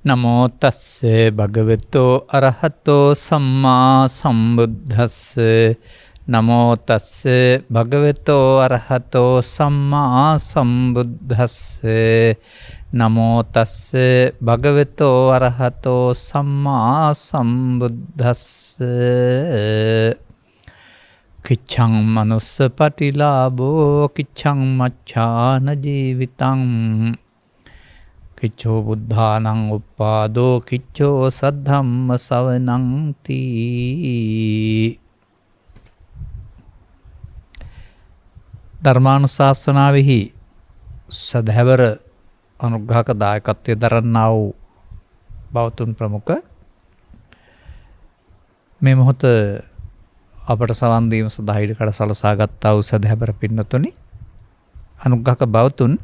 නමෝ තස්සේ භගවතෝ අරහතෝ සම්මා සම්බුද්දස්සේ නමෝ තස්සේ භගවතෝ අරහතෝ සම්මා සම්බුද්දස්සේ නමෝ තස්සේ භගවතෝ අරහතෝ සම්මා සම්බුද්දස්සේ කිච්ඡං මනුස්ස පටිලාභෝ කිච්ඡං මච්ඡාන ජීවිතං කිච්ඡෝ බුද්ධානං උප්පාදෝ කිච්ඡෝ සද්ධම්ම සවනං තී. ධර්මානුශාසනාවෙහි සදහැවර අනුග්‍රහක දායකත්වයේ දරන්නා වූ බෞතුන් ප්‍රමුඛ මේ මොහොත අපට සවන් දීම සඳහා ඉඩකඩ සලසා ගත්තා වූ සදහැවර පින්නතුනි, අනුග්‍රහක බෞතුන්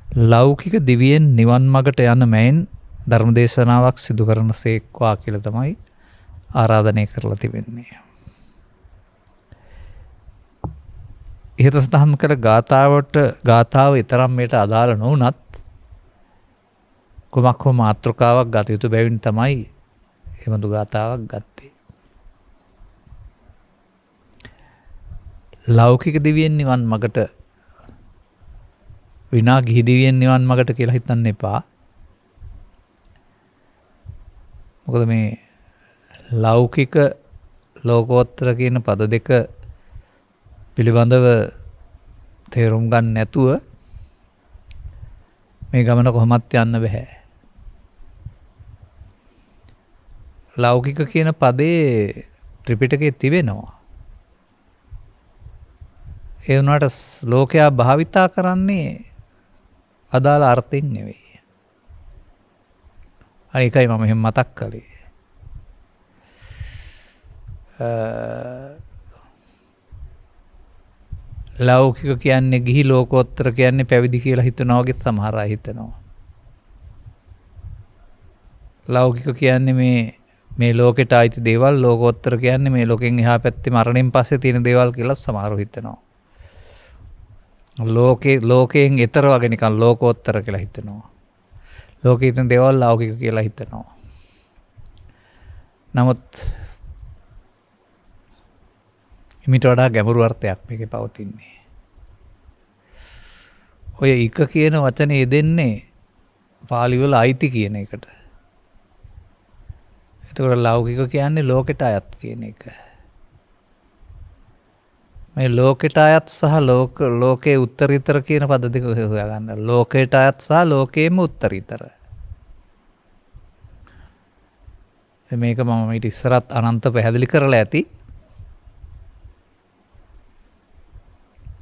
ලෞකික දිවියෙන් නිවන් මගට යන මෙයින් ධර්ම දේශනාවක් සිදු කරන සේක්වා කියලා තමයි ආරාධනය කරලා තිබෙන්නේ. ඉහත සඳහන් කළ ගාථාව ඊතරම් මේට අදාළ නොවුනත් කුමක් හෝ මාතෘකාවක් ගත යුතු බැවින් තමයි එබඳු ගාථාවක් ගත්තේ. ලෞකික දිවියෙන් නිවන් මගට විනා ගිහි දිවියෙන් නිවන් මගට කියලා හිතන්න එපා. මොකද මේ ලෞකික ලෝකෝත්තර කියන පද දෙක පිළිබඳව තේරුම් ගන්න නැතුව මේ ගමන කොහොමත් යන්න බෑ. ලෞකික කියන පදේ ත්‍රිපිටකයේ තිබෙනවා. ඒ වුණාට ලෝකයා භාවිතා කරන්නේ අදාළ අර්ථයෙන් නෙවෙයි. අනිකයි මම එහෙම මතක් කළේ. ලෞකික කියන්නේ ගිහි, ලෝකෝත්තර කියන්නේ පැවිදි කියලා හිතනවා වගේ සමහර අය හිතනවා. ලෞකික කියන්නේ මේ ලෝකෙට අයිති දේවල්, ලෝකෝත්තර කියන්නේ මේ ලෝකෙන් එහා පැත්තේ මරණයෙන් පස්සේ තියෙන දේවල් කියලා සමහරව හිතනවා. ලෝකයෙන් එතර වගේ නිකන් ලෝකෝත්තර කියලා හිතනවා. ලෝකයේ තියෙන දේවල් ලෞකික කියලා හිතනවා. නමුත් ඊට වඩා ගැඹුරු අර්ථයක් මේකේ පවතින්නේ. ඔය එක කියන වචනේ දෙන්නේ පාලි වල අයිති කියන එකට. එතකොට ලෞකික කියන්නේ ලෝකෙට අයත් කියන එක. මේ ලෝකෙට අයත් සහ ලෝකේ උත්තරීතර කියන පද දෙක හොයාගන්න. ලෝකයට අයත් සහ ලෝකේම උත්තරීතර. මේක මම ඊට ඉස්සරත් අනන්ත පැහැදිලි කරලා ඇති.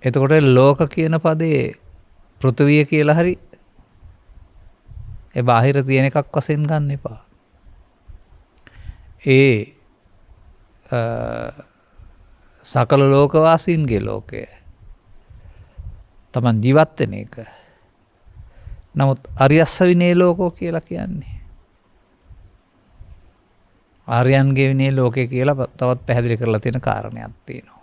එතකොට ලෝක කියන පදේ පෘථිවිය කියලා හරි ඒ බාහිර තියෙන එකක් වශයෙන් ගන්න එපා. සකල ලෝකවාසීන්ගේ ලෝකය තමන් ජීවත් වෙන එක. නමුත් අරියස්ස විනේ ලෝකෝ කියලා කියන්නේ ආර්යයන්ගේ විනේ ලෝකය කියලා තවත් පැහැදිලි කරලා තියෙන කාරණයක් තියෙනවා.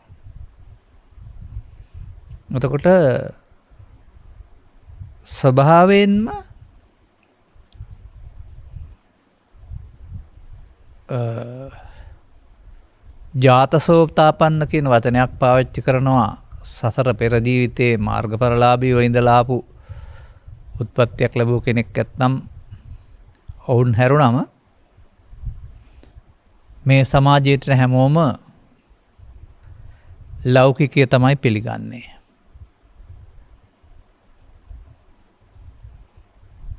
එතකොට ස්වභාවයෙන්ම ජාතසෝපතාපන්න කියන වචනයක් පාවිච්චි කරනවා. සසර පෙර ජීවිතේ මාර්ගඵලලාභීව ඉඳලා ආපු උත්පත්තියක් ලැබුව කෙනෙක් නැත්නම් ඔවුන් හැරුණම මේ සමාජයට හැමෝම ලෞකිකය තමයි පිළිගන්නේ.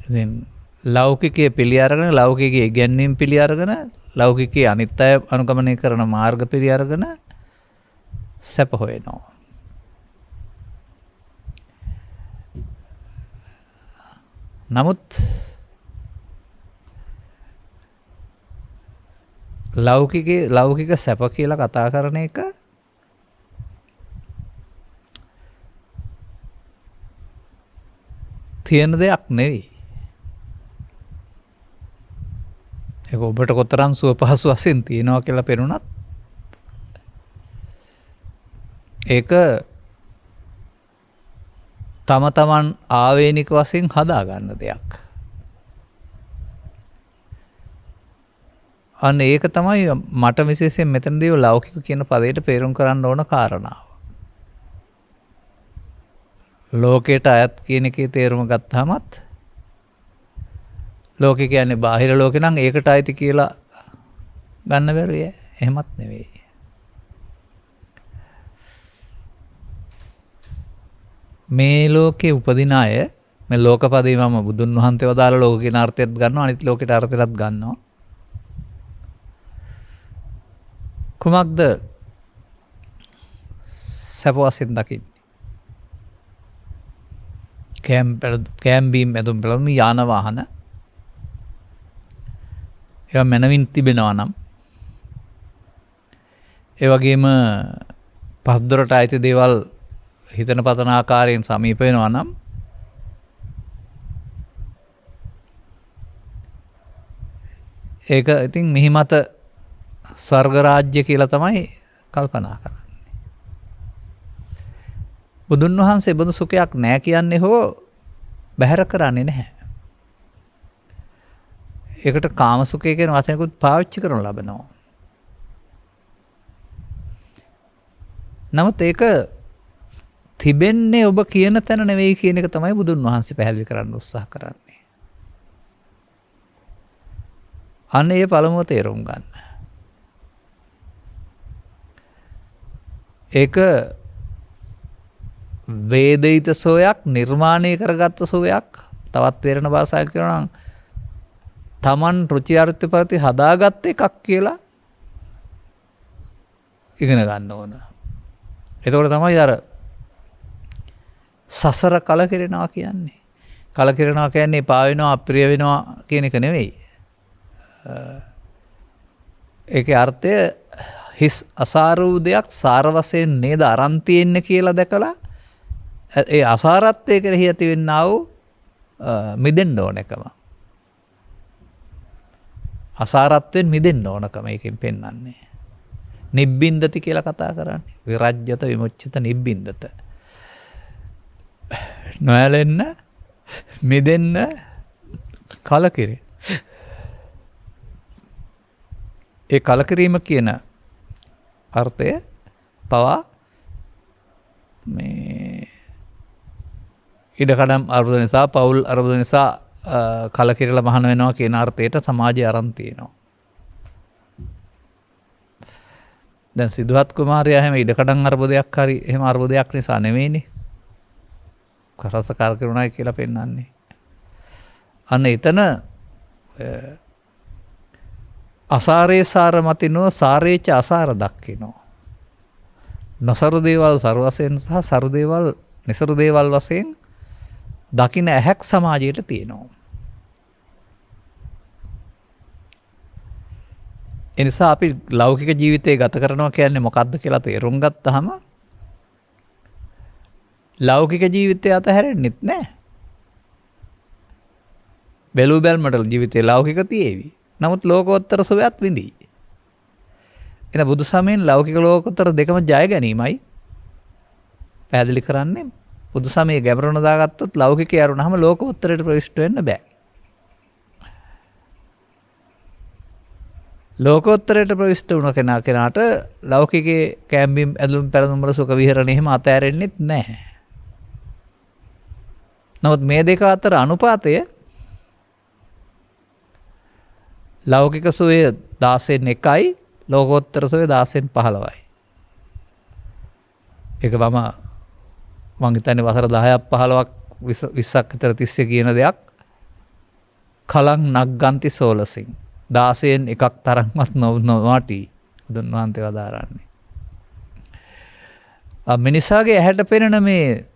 ඉතින් ලෞකිකයේ පිළි අරගෙන, ලෞකිකයේ ඉගැන්වීම් පිළි අරගෙන, ලෞකිකයේ අනිත් අය අනුගමනය කරන මාර්ග පිළි අරගෙන සැප හොයනවා. නමුත් ලෞකික සැප කියලා කතා කරන එක තියෙන දෙයක් නෙවෙයි. ඒක ඔබට කොතරම් සුව පහසු වශයෙන් තියෙනවා කියලා පෙනුනත් ඒක තම තමන් ආවේනික වශයෙන් හදා ගන්න දෙයක්. අන්න ඒක තමයි මට විශේෂයෙන් මෙතනදී ලෞකික කියන පදයට පේරුම් කරන්න ඕන කාරණාව. ලෝකයට අයත් කියන එකේ තේරුම ගත්තාමත් ලෝකේ කියන්නේ බාහිර ලෝකේ නම් ඒකට අයිති කියලා ගන්න බැරුවේ. එහෙමත් නෙවෙයි. මේ ලෝකේ උපදින අය මේ ලෝකපදේ මම බුදුන් වහන්සේ වදාළ ලෝක කියන අර්ථයත් ගන්නවා අනිත් ලෝකෙට අර්ථයත් ගන්නවා. කුමක්ද සැප වශයෙන් දකින්නේ? කෑම්බීම් ඇඳුම් පැළඳුම් යාන වාහන ඒවා මනවින් තිබෙනවා නම් ඒ වගේම පස්දොරට අයිති දේවල් හිතන පතන ආකාරයෙන් සමීප වෙනවා නම් ඒක ඉතින් මිහිමත ස්වර්ග රාජ්‍ය කියලා තමයි කල්පනා කරන්නේ. බුදුන් වහන්සේ බඳු සුඛයක් නැහැ කියන්නේ හෝ බැහැර කරන්නේ නැහැ. ඒකට කාම සුඛය කියන වචනකුත් පාවිච්චි කරනු ලබනවා. නමුත් ඒක තිබෙන්නේ ඔබ කියන තැන නෙවෙයි කියන එක තමයි බුදුන් වහන්සේ පැහැදිලි කරන්න උත්සාහ කරන්නේ. අන්න ඒ පළමුව තේරුම් ගන්න. ඒක වේදිත සෝයක් නිර්මාණය කරගත්ත සෝයක් තවත් තේරෙන භාෂාවක් කියනවා නම් තමන් රුචි අරුචි ප්‍රති හදාගත්ත එකක් කියලා ඉගෙන ගන්න ඕන. එතකොට තමයි අර සසර කලකිරෙනවා කියන්නේ. කලකිරෙනවා කියන්නේ පා වෙනවා අප්‍රිය වෙනවා කියන එක නෙවෙයි. ඒකේ අර්ථය හිස් අසාර වූ දෙයක් සාර වශයෙන් නේද අරන් තියෙන්නේ කියලා දැකලා ඒ අසාරත්වයේ කෙරෙහි ඇතිවෙනා වූ මිදෙන්න ඕන එකම. අසාරත්වයෙන් මිදෙන්න ඕනකම ඒකෙන් පෙන්වන්නේ. නිබ්බින්දති කියලා කතා කරන්නේ. විරජ්‍යත විමුච්ඡිත නිබ්බින්දත. නොයැලෙන්න මිදෙන්න කලකිරේ. ඒ කලකිරීම කියන අර්ථය පවා මේ ඉඩකඩම් අර්බුද නිසා පවුල් අර්බුද නිසා කලකිරලා මහාන වෙනවා කියන අර්ථයට සමාජය අරන් තියෙනවා. දැන් සිද්ධාර්ථ කුමාරයා හැම ඉඩකඩම් අර්බුදයක් හරි එහෙම අර්බුදයක් නිසා නෙවෙයිනේ කරස කරකිරුණායි කියලා පෙන්වන්නේ. අන්න එතන අසාරේ සාර මතිනෝ සාරේච අසාර දක්කිනෝ. නසරු දේවල් සර්වසෙන් සහ සරු දේවල් නිසරු දේවල් වශයෙන් දකින්න ඇහැක් සමාජයට තියෙනවා. එනිසා අපි ලෞකික ජීවිතය ගත කරනවා කියන්නේ මොකක්ද කියලා තේරුම් ගත්තාම ලෞකික ජීවිතය අතහැරෙන්නෙත් නැහැ. බැලු බැල්මට ජීවිතේ ලෞකික තියේවි. නමුත් ලෝකෝත්තර සුවයත් විඳී. එන බුදු සමයෙන් ලෞකික ලෝකෝත්තර දෙකම ජය ගැනීමයි පැහැදිලි කරන්නේ. බුදු සමයේ ගැඹුරන දාගත්තොත් ලෞකිකේ අරුණාම ලෝකෝත්තරයට ප්‍රවිෂ්ඨ වෙන්න බෑ. ලෝකෝත්තරයට ප්‍රවිෂ්ඨ වුණ කෙනාට ලෞකිකේ කැම්බිම් ඇඳුම් පැළඳුම් වල සුඛ විහරණ එහෙම අතෑරෙන්නෙත් නැහැ. නමුත් මේ දෙක අතර අනුපාතය ලෞකික සුවය 10න් 1යි ලෝකෝත්තර සුවය 10න් 15යි. ඒක මම හිතන්නේ වසර 10ක් 15ක් 20ක් විතර තිස්සේ කියන දෙයක් කලං නග්ගන්ති සෝලසින් 16න් එකක් තරම්වත් නොවටි බුදුන් වහන්සේ වදාරන්නේ. මිනිසාගේ ඇහැට පෙනෙන මේ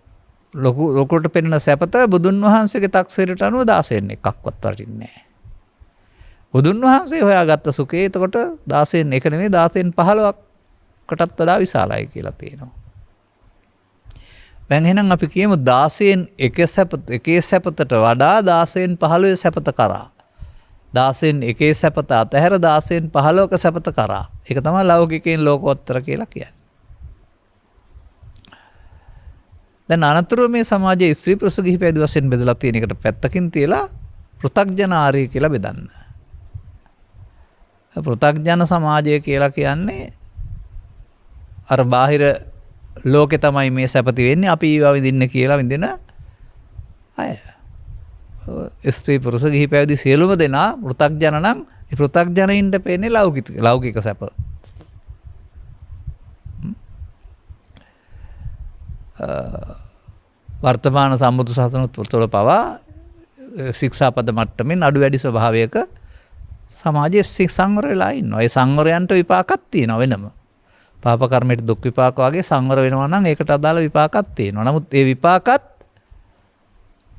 ලොකුට පෙනෙන සැපත බුදුන් වහන්සේගේ තක්සේරට අනුව 16න් එකක්වත් වටින්නේ නැහැ. බුදුන් වහන්සේ හොයාගත්ත සුඛේ එතකොට 16න් 1 නෙමෙයි 16න් 15කටත් වඩා විශාලයි කියලා තියෙනවා. දැන් එහෙනම් අපි කියමු 16න් 1 සැපතට වඩා 16න් 15 සැපත කරා. 16න් 1 සැපත අතහැර 16න් 15ක සැපත කරා. ඒක තමයි ලෞකිකයෙන් ලෝකෝත්තර කියලා කියන්නේ. දැන් අනතුරු මේ සමාජයේ ස්ත්‍රී පුරුෂ ගිහි පැවිදි වශයෙන් බෙදලා තියෙන එකට පැත්තකින් තියලා පෘථග්ජන ආර්ය කියලා බෙදන්න. පෘථග්ජන සමාජය කියලා කියන්නේ අර බාහිර ලෝකේ තමයි මේ සැපති වෙන්නේ අපි ඊවා විඳින්න කියලා විඳින අය. ස්ත්‍රී පුරුෂ ගිහි පැවිදි සියලුම දෙනා පෘථග්ජන නම් ඒ පෘථග්ජනින්ට පේන්නේ ලෞකික සැප. වර්තමාන සම්බුදු සසුන තුළ පවා ශික්ෂාපද මට්ටමින් අඩු වැඩි ස්වභාවයක සමාජයේ සංවර වෙලා ඉන්නවා. ඒ සංවරයන්ට විපාකක් තියෙනවා වෙනම. පාප කර්මයට දුක් විපාක වගේ සංවර වෙනවා නම් ඒකට අදාළ විපාකක් තියෙනවා. නමුත් ඒ විපාකත්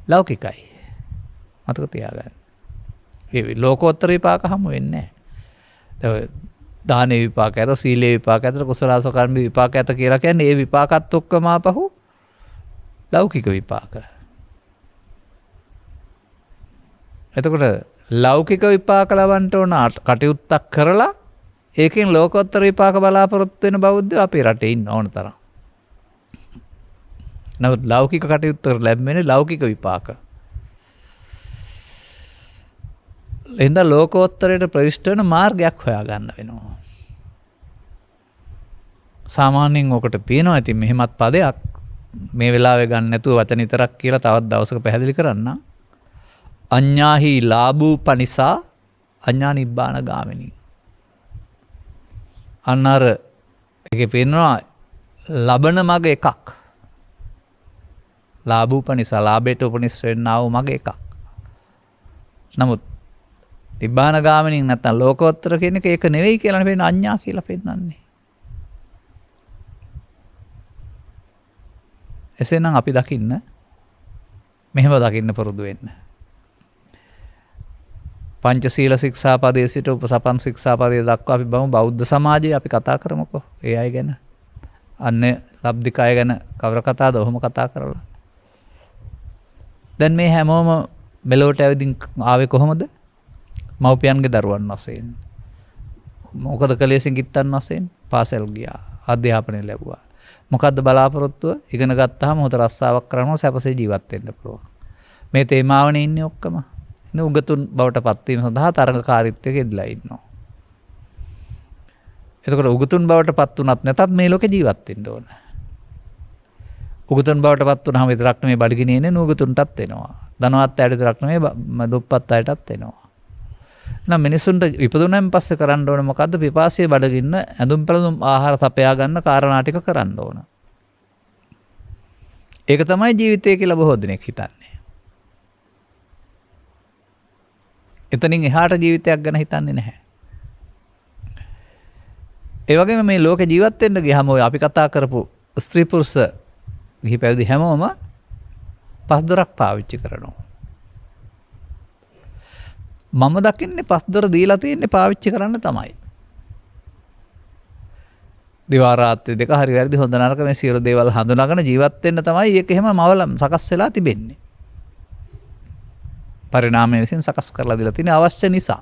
ලෞකිකයි. මතක තියාගන්න. ඒ ලෝකෝත්තර විපාක හමු වෙන්නේ නැහැ. දානේ විපාක ඇත, සීලේ විපාක ඇත, කුසලාස කර්ම විපාක ඇත කියලා කියන්නේ ඒ විපාකත් ඔක්කොම ආපහු ලෞකික විපාක. එතකොට ලෞකික විපාක ලබන්න ඕන කටයුත්තක් කරලා ඒකෙන් ලෝකෝත්තර විපාක බලාපොරොත්තු වෙන බෞද්ධයෝ අපේ රටේ ඉන්න ඕන තරම්. නමුත් ලෞකික කටයුත්ත ලැබෙන්නේ ලෞකික විපාක. එහෙනම් ලෝකෝත්තරයට ප්‍රවිෂ්ඨ වෙන මාර්ගයක් හොයාගන්න වෙනවා. සාමාන්‍යයෙන් ඔකට පේනවා ඉතින් මෙහෙමත් පදයක් මේ වෙලාවේ ගන්න නැතුව වචන විතරක් කියලා තවත් දවසක පැහැදිලි කරන්න. අඤ්ඤාහි ලාභූපනිසා අඤ්ඤා නිබ්බාන ගාමිනී. අන්නර එකේ පේනවා ලබන මග එකක්. ලාභූපනිසා ලාභයට උපනිෂ් වෙන්නා වූ මග එකක්. නමුත් නිබ්බාන ගාමිනී නැත්නම් ලෝකෝත්තර කියන එක ඒක නෙවෙයි කියලා නෙවෙයි අඤ්ඤා කියලා පෙන්නන්නේ. එසේනම් අපි දකින්න මෙහෙම දකින්න පුරුදු වෙන්න. පංචශීල ශික්ෂාපදයේ සිට උපසපන් ශික්ෂාපදයේ දක්වා අපි බලමු බෞද්ධ සමාජයේ අපි කතා කරමුකෝ. ඒ අය ගැන. අන්න ලබ්ධිකය ගැන කවර කතාවද ඔහොම කතා කරලා. දැන් මේ හැමෝම මෙලොවට ඇවිදින් ආවේ කොහොමද? මව්පියන්ගේ දරුවන් වශයෙන්. මොකද කලේ සිඟිත්තන් වශයෙන් පාසල් ගියා. අධ්‍යාපනය ලැබුවා. මොකද්ද බලාපොරොත්තුව? ඉගෙන ගත්තාම හොඳ රස්සාවක් කරනවා සැපසේ ජීවත් වෙන්න පුළුවන්. මේ තේමාවනේ ඉන්නේ ඔක්කොම. උගතුන් බවට පත්වීම සඳහා තරඟකාරීත්වයක යෙදලා ඉන්නවා. එතකොට උගතුන් බවට පත් වුණත් නැතත් මේ ලෝකේ ජීවත් වෙන්න ඕන. උගතුන් බවට පත් වුණාම විතරක් නෙමෙයි බඩගිනි එන්නේ නුගතුන්ටත් එනවා. ධනවත් අයට විතරක් නෙමෙයි දුප්පත් අයටත් එනවා. එහෙනම් මිනිසුන්ට ඉපදුනන් පස්සේ කරන්න ඕන මොකද්ද? පිපාසය බඩගින්න ඇඳුම් පැළඳුම් ආහාර සපයා ගන්න කාරණා ටික කරන්න ඕන. ඒක තමයි ජීවිතය කියලා බොහෝ දෙනෙක් හිතන්නේ. එතනින් එහාට ජීවිතයක් ගැන හිතන්නේ නැහැ. ඒ වගේම මේ ලෝකේ ජීවත් වෙන්න ගියාම ඔය අපි කතා කරපු ස්ත්‍රී පුරුෂ ගිහි පැවිදි හැමෝම පස්දොරක් පාවිච්චි කරනවා. මම දකින්නේ පස්දොර දීලා තියෙන්නේ පාවිච්චි කරන්න තමයි. දිවා රාත්‍රී දෙක හරි වැරදි හොඳ නරක මේ සියලු දේවල් හඳුනාගෙන ජීවත් වෙන්න තමයි ඒක එහෙම මවලම් සකස් වෙලා තිබෙන්නේ. පරිණාමය විසින් සකස් කරලා දීලා තියෙන අවශ්‍ය නිසා.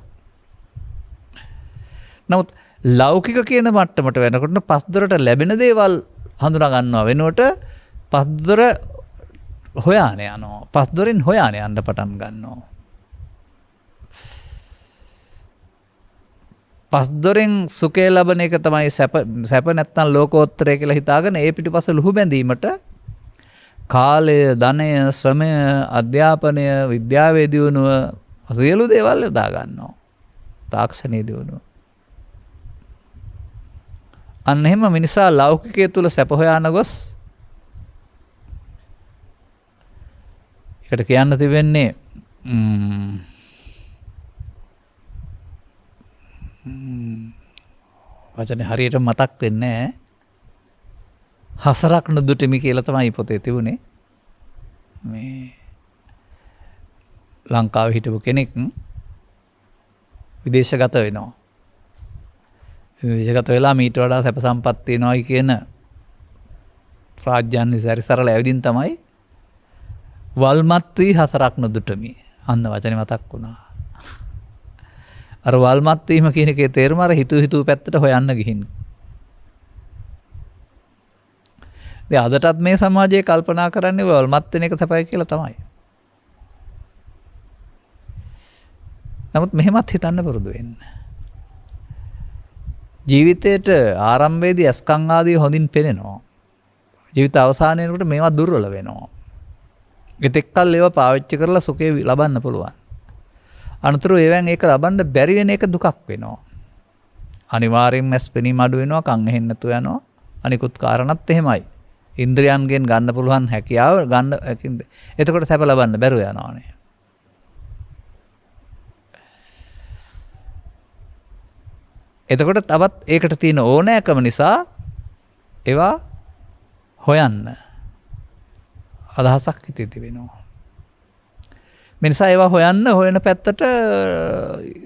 නමුත් ලෞකික කියන මට්ටමට වෙනකොට පස්දොරට ලැබෙන දේවල් හඳුනා ගන්නවා වෙනුවට පස්දොර හොයාන යනවා. පස්දොරෙන් හොයාන යන්න පටන් ගන්නවා. පස්දොරෙන් සුඛය ලබන එක තමයි සැප නැත්නම් ලෝකෝත්තරය කියලා හිතාගෙන ඒ පිටිපස්ස ලුහු බැඳීමට කාලය, ධනය, ශ්‍රමය, අධ්‍යාපනය, විද්‍යාවේ දියුණුව සියලු දේවල් යොදා ගන්නවා. තාක්ෂණයේ දියුණුව. අන්න එහෙම මිනිසා ලෞකිකයේ තුල සැප හොයාන ගොස් ඒකට කියන්න තිබෙන්නේ වචනේ හරියට මතක් වෙන්නේ නැහැ. හසරක් නොදුටමි කියලා තමයි පොතේ තිබුණේ. මේ ලංකාවේ හිටපු කෙනෙක් විදේශගත වෙනවා. විදේශගත වෙලා මීට වඩා සැප සම්පත් තියනවායි කියන රාජ්‍යයන් සැරිසරලා ඇවිදින් තමයි වල්මත් වී හසරක් නොදුටමි. අන්න වචනේ මතක් වුණා. අර වල්මත් වීම කියන එකේ තේරුම අර හිතු පැත්තට හොයන්න ගිහින්. දැන් අදටත් මේ සමාජයේ කල්පනා කරන්නේ වල්මත් වෙන එක තමයි කියලා තමයි. නමුත් මෙහෙමත් හිතන්න පුරුදු වෙන්න. ජීවිතේට ආරම්භයේදී අස්කං ආදී හොඳින් පෙනෙනවා. ජීවිත අවසානයේකට මේවා දුර්වල වෙනවා. ඒත් එක්කල් ඒවා පාවිච්චි කරලා සුඛය ලබන්න පුළුවන්. අනතුරු ඒවෙන් ඒක ලබන්න බැරි වෙන එක දුකක් වෙනවා. අනිවාර්යෙන්ම ඇස් පෙනීම අඩු වෙනවා, කන් ඇහෙන්නේ නැතුව යනවා. අනිකුත් කාරණාත් එහෙමයි. ඉන්ද්‍රයන්ගෙන් ගන්න පුළුවන් හැකියාව ගන්න එතකොට සැප ලබන්න බැරුව යනවානේ. එතකොට තවත් ඒකට තියෙන ඕනෑකම නිසා ඒවා හොයන්න අදහසක් හිතේ තිබෙනවා. මේ නිසා ඒවා හොයන පැත්තට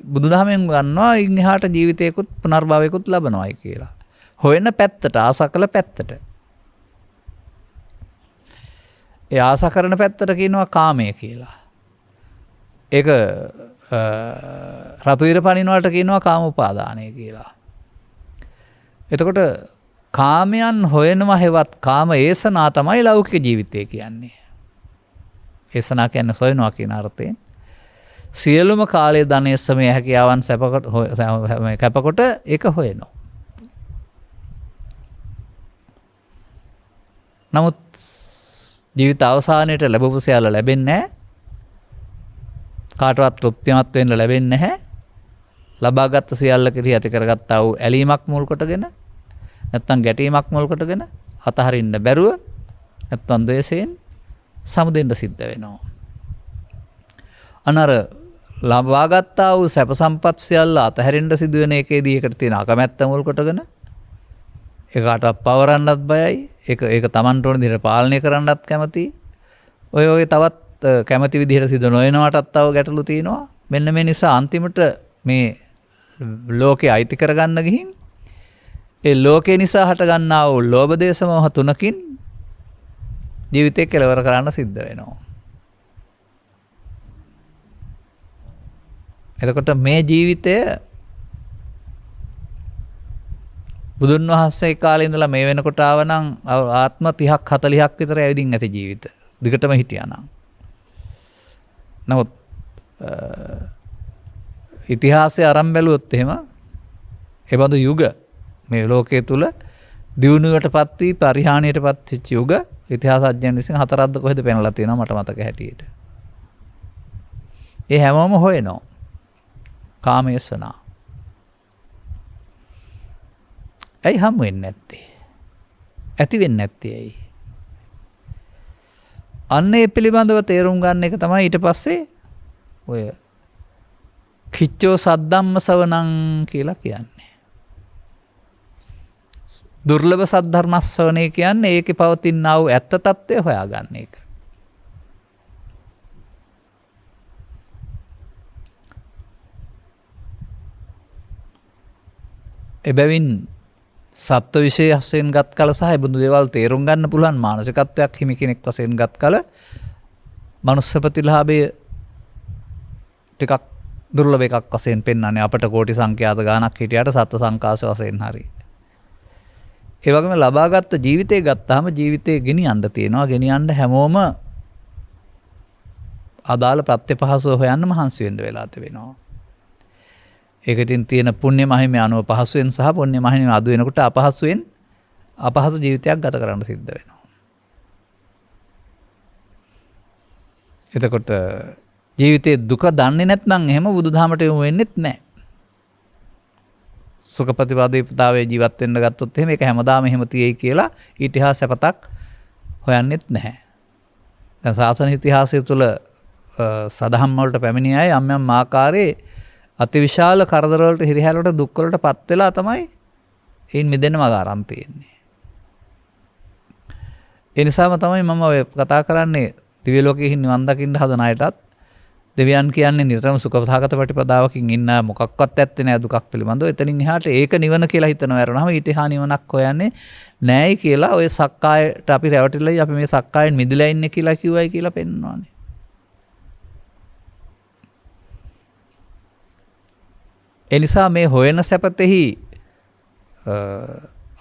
බුදුදහමෙන් ගන්නවා ඉන් එහාට ජීවිතයකුත් පුනර්භවයකුත් ලබනවායි කියලා. හොයන පැත්තට, ආසා කළ පැත්තට. ඒ ආසා කරන පැත්තට කියනවා කාමය කියලා. ඒක රතු ඉර පනිනවට කියනවා කාම උපාදානය කියලා. එතකොට කාමයන් හොයනවා හෙවත් කාම ඒසනා තමයි ලෞකික ජීවිතය කියන්නේ. ඒසනා කියන්නේ හොයනවා කියන අර්ථයෙන්. සියලුම කාලයේ ධනය සමය හැකියාවන් කැපකොට ඒක හොයනවා. නමුත් ජීවිත අවසානයේට ලැබපු සියල්ල ලැබෙන්නේ නැහැ. කාටවත් තෘප්තිමත් වෙන්න ලැබෙන්නේ නැහැ. ලබාගත් සියල්ල කෙරෙහි ඇති කරගත්තා වූ ඇලීමක් මුල් කොටගෙන නැත්නම් ගැටීමක් මුල් කොටගෙන අතහරින්න බැරුව නැත්නම් ද්වේෂයෙන් සමුදෙන්න සිද්ධ වෙනවා. අනර ලබාගත්තා වූ සැප සම්පත් සියල්ල අතහැරෙන්න සිදුවෙන එකේදී ඒකට තියෙන අකමැත්ත මුල් කොටගෙන ඒකට පවරන්නත් බයයි. ඒක Tamanට ඕන විදිහට පාලනය කරන්නත් කැමතියි. ඔය තවත් කැමති විදිහට සිදු නොවනවටත් තව ගැටලු තියෙනවා. මෙන්න මේ නිසා අන්තිමට මේ ලෝකේ අයිති කරගන්න ගිහින් ඒ ලෝකේ නිසා හටගන්නා වූ ලෝභ දේශ මොහ තුනකින් ජීවිතේ කෙලවර කරන්න සිද්ධ වෙනවා. එතකොට මේ ජීවිතය බුදුන් වහන්සේ කාලේ ඉඳලා මේ වෙනකොට ආවනම් ආත්ම 30ක් 40ක් විතර ඇවිදින් ඇති ජීවිත. දිගටම හිටියානම්. නමුත් ඉතිහාසය අරන් බැලුවොත් එහෙම ඒ බඳු යුග මේ ලෝකයේ තුල දියුණුවටපත් වී පරිහානියටපත් වෙච්ච යුග ඉතිහාසඥයන් විසින් 4ක්ද කොහෙද පෙන්වලා තියෙනවා මට මතක හැටියට. ඒ හැමෝම හොයනවා. කාමයසනා. ඇයි හම් වෙන්නේ නැත්තේ? ඇති වෙන්නේ නැත්තේ ඇයි? අන්න ඒ පිළිබඳව තේරුම් ගන්න එක තමයි ඊට පස්සේ ඔය කිච්චෝ සද්දම්ම සවණං කියලා කියන්නේ. දුර්ලභ සද්ධර්ම ශ්‍රවණය කියන්නේ ඒකේ පවතිනා වූ ඇත්ත తත්වය හොයාගන්න එක. එබැවින් සත්ව විශේෂයෙන් ගත් කල සහ බුදු දේවල් තේරුම් ගන්න පුළුවන් මානසිකත්වයක් හිමි කෙනෙක් වශයෙන් ගත් කල මනුස්ස ප්‍රතිලාභය ටිකක් දුර්ලභ එකක් වශයෙන් පෙන්වන්නේ අපට කෝටි සංඛ්‍යාත ගාණක් හිටියට සත්ව සංකාශ වශයෙන් හරි. ඒ වගේම ලබාගත් ජීවිතය ගත්තාම ජීවිතේ ගෙනියන්න තියෙනවා. ගෙනියන්න හැමෝම අදාළ ප්‍රත්‍යපහසුව හොයන්න මහන්සි වෙන්න වෙලා තිබෙනවා. ඒකටින් තියෙන පුණ්‍ය මහිමය අනුව පහසුවෙන් සහ පුණ්‍ය මහිමය අඩු වෙනකොට අපහසු ජීවිතයක් ගත කරන්න සිද්ධ වෙනවා. එතකොට ජීවිතේ දුක දන්නේ නැත්නම් එහෙම බුදුදහමට යොමු වෙන්නෙත් නැහැ. සුඛ ප්‍රතිපදාවේ ජීවත් වෙන්න ගත්තොත් එහෙම ඒක හැමදාම එහෙම තියෙයි කියලා ඊටිහාස සැපතක් හොයන්නෙත් නැහැ. දැන් සාසන ඉතිහාසය තුළ සදහම් වලට පැමිණි අය යම් යම් ආකාරයේ අතිවිශාල කරදර වලට හිරිහැර වලට දුක් වලට පත් වෙලා තමයි ඒන් මිදෙන්න මඟ අරන් තියෙන්නේ. ඒ නිසාම තමයි මම ඔය කතා කරන්නේ දිව්‍ය ලෝකයේ නිවන් දකින්න හදන අයටත් දෙවියන් කියන්නේ නිතරම සුඛසහගත ප්‍රතිපදාවකින් ඉන්න මොකක්වත් ඇත්තේ නෑ දුකක් පිළිබඳව. එතනින් එහාට ඒක නිවන කියලා හිතනවා වරනම ඊට එහා නිවනක් හොයන්නේ නෑයි කියලා ඔය සක්කායට අපි රැවටිලා අපි මේ සක්කායෙන් මිදලා ඉන්නේ කියලා කිව්වයි කියලා පෙන්වනවානේ. එනිසා මේ හොයන සැපතෙහි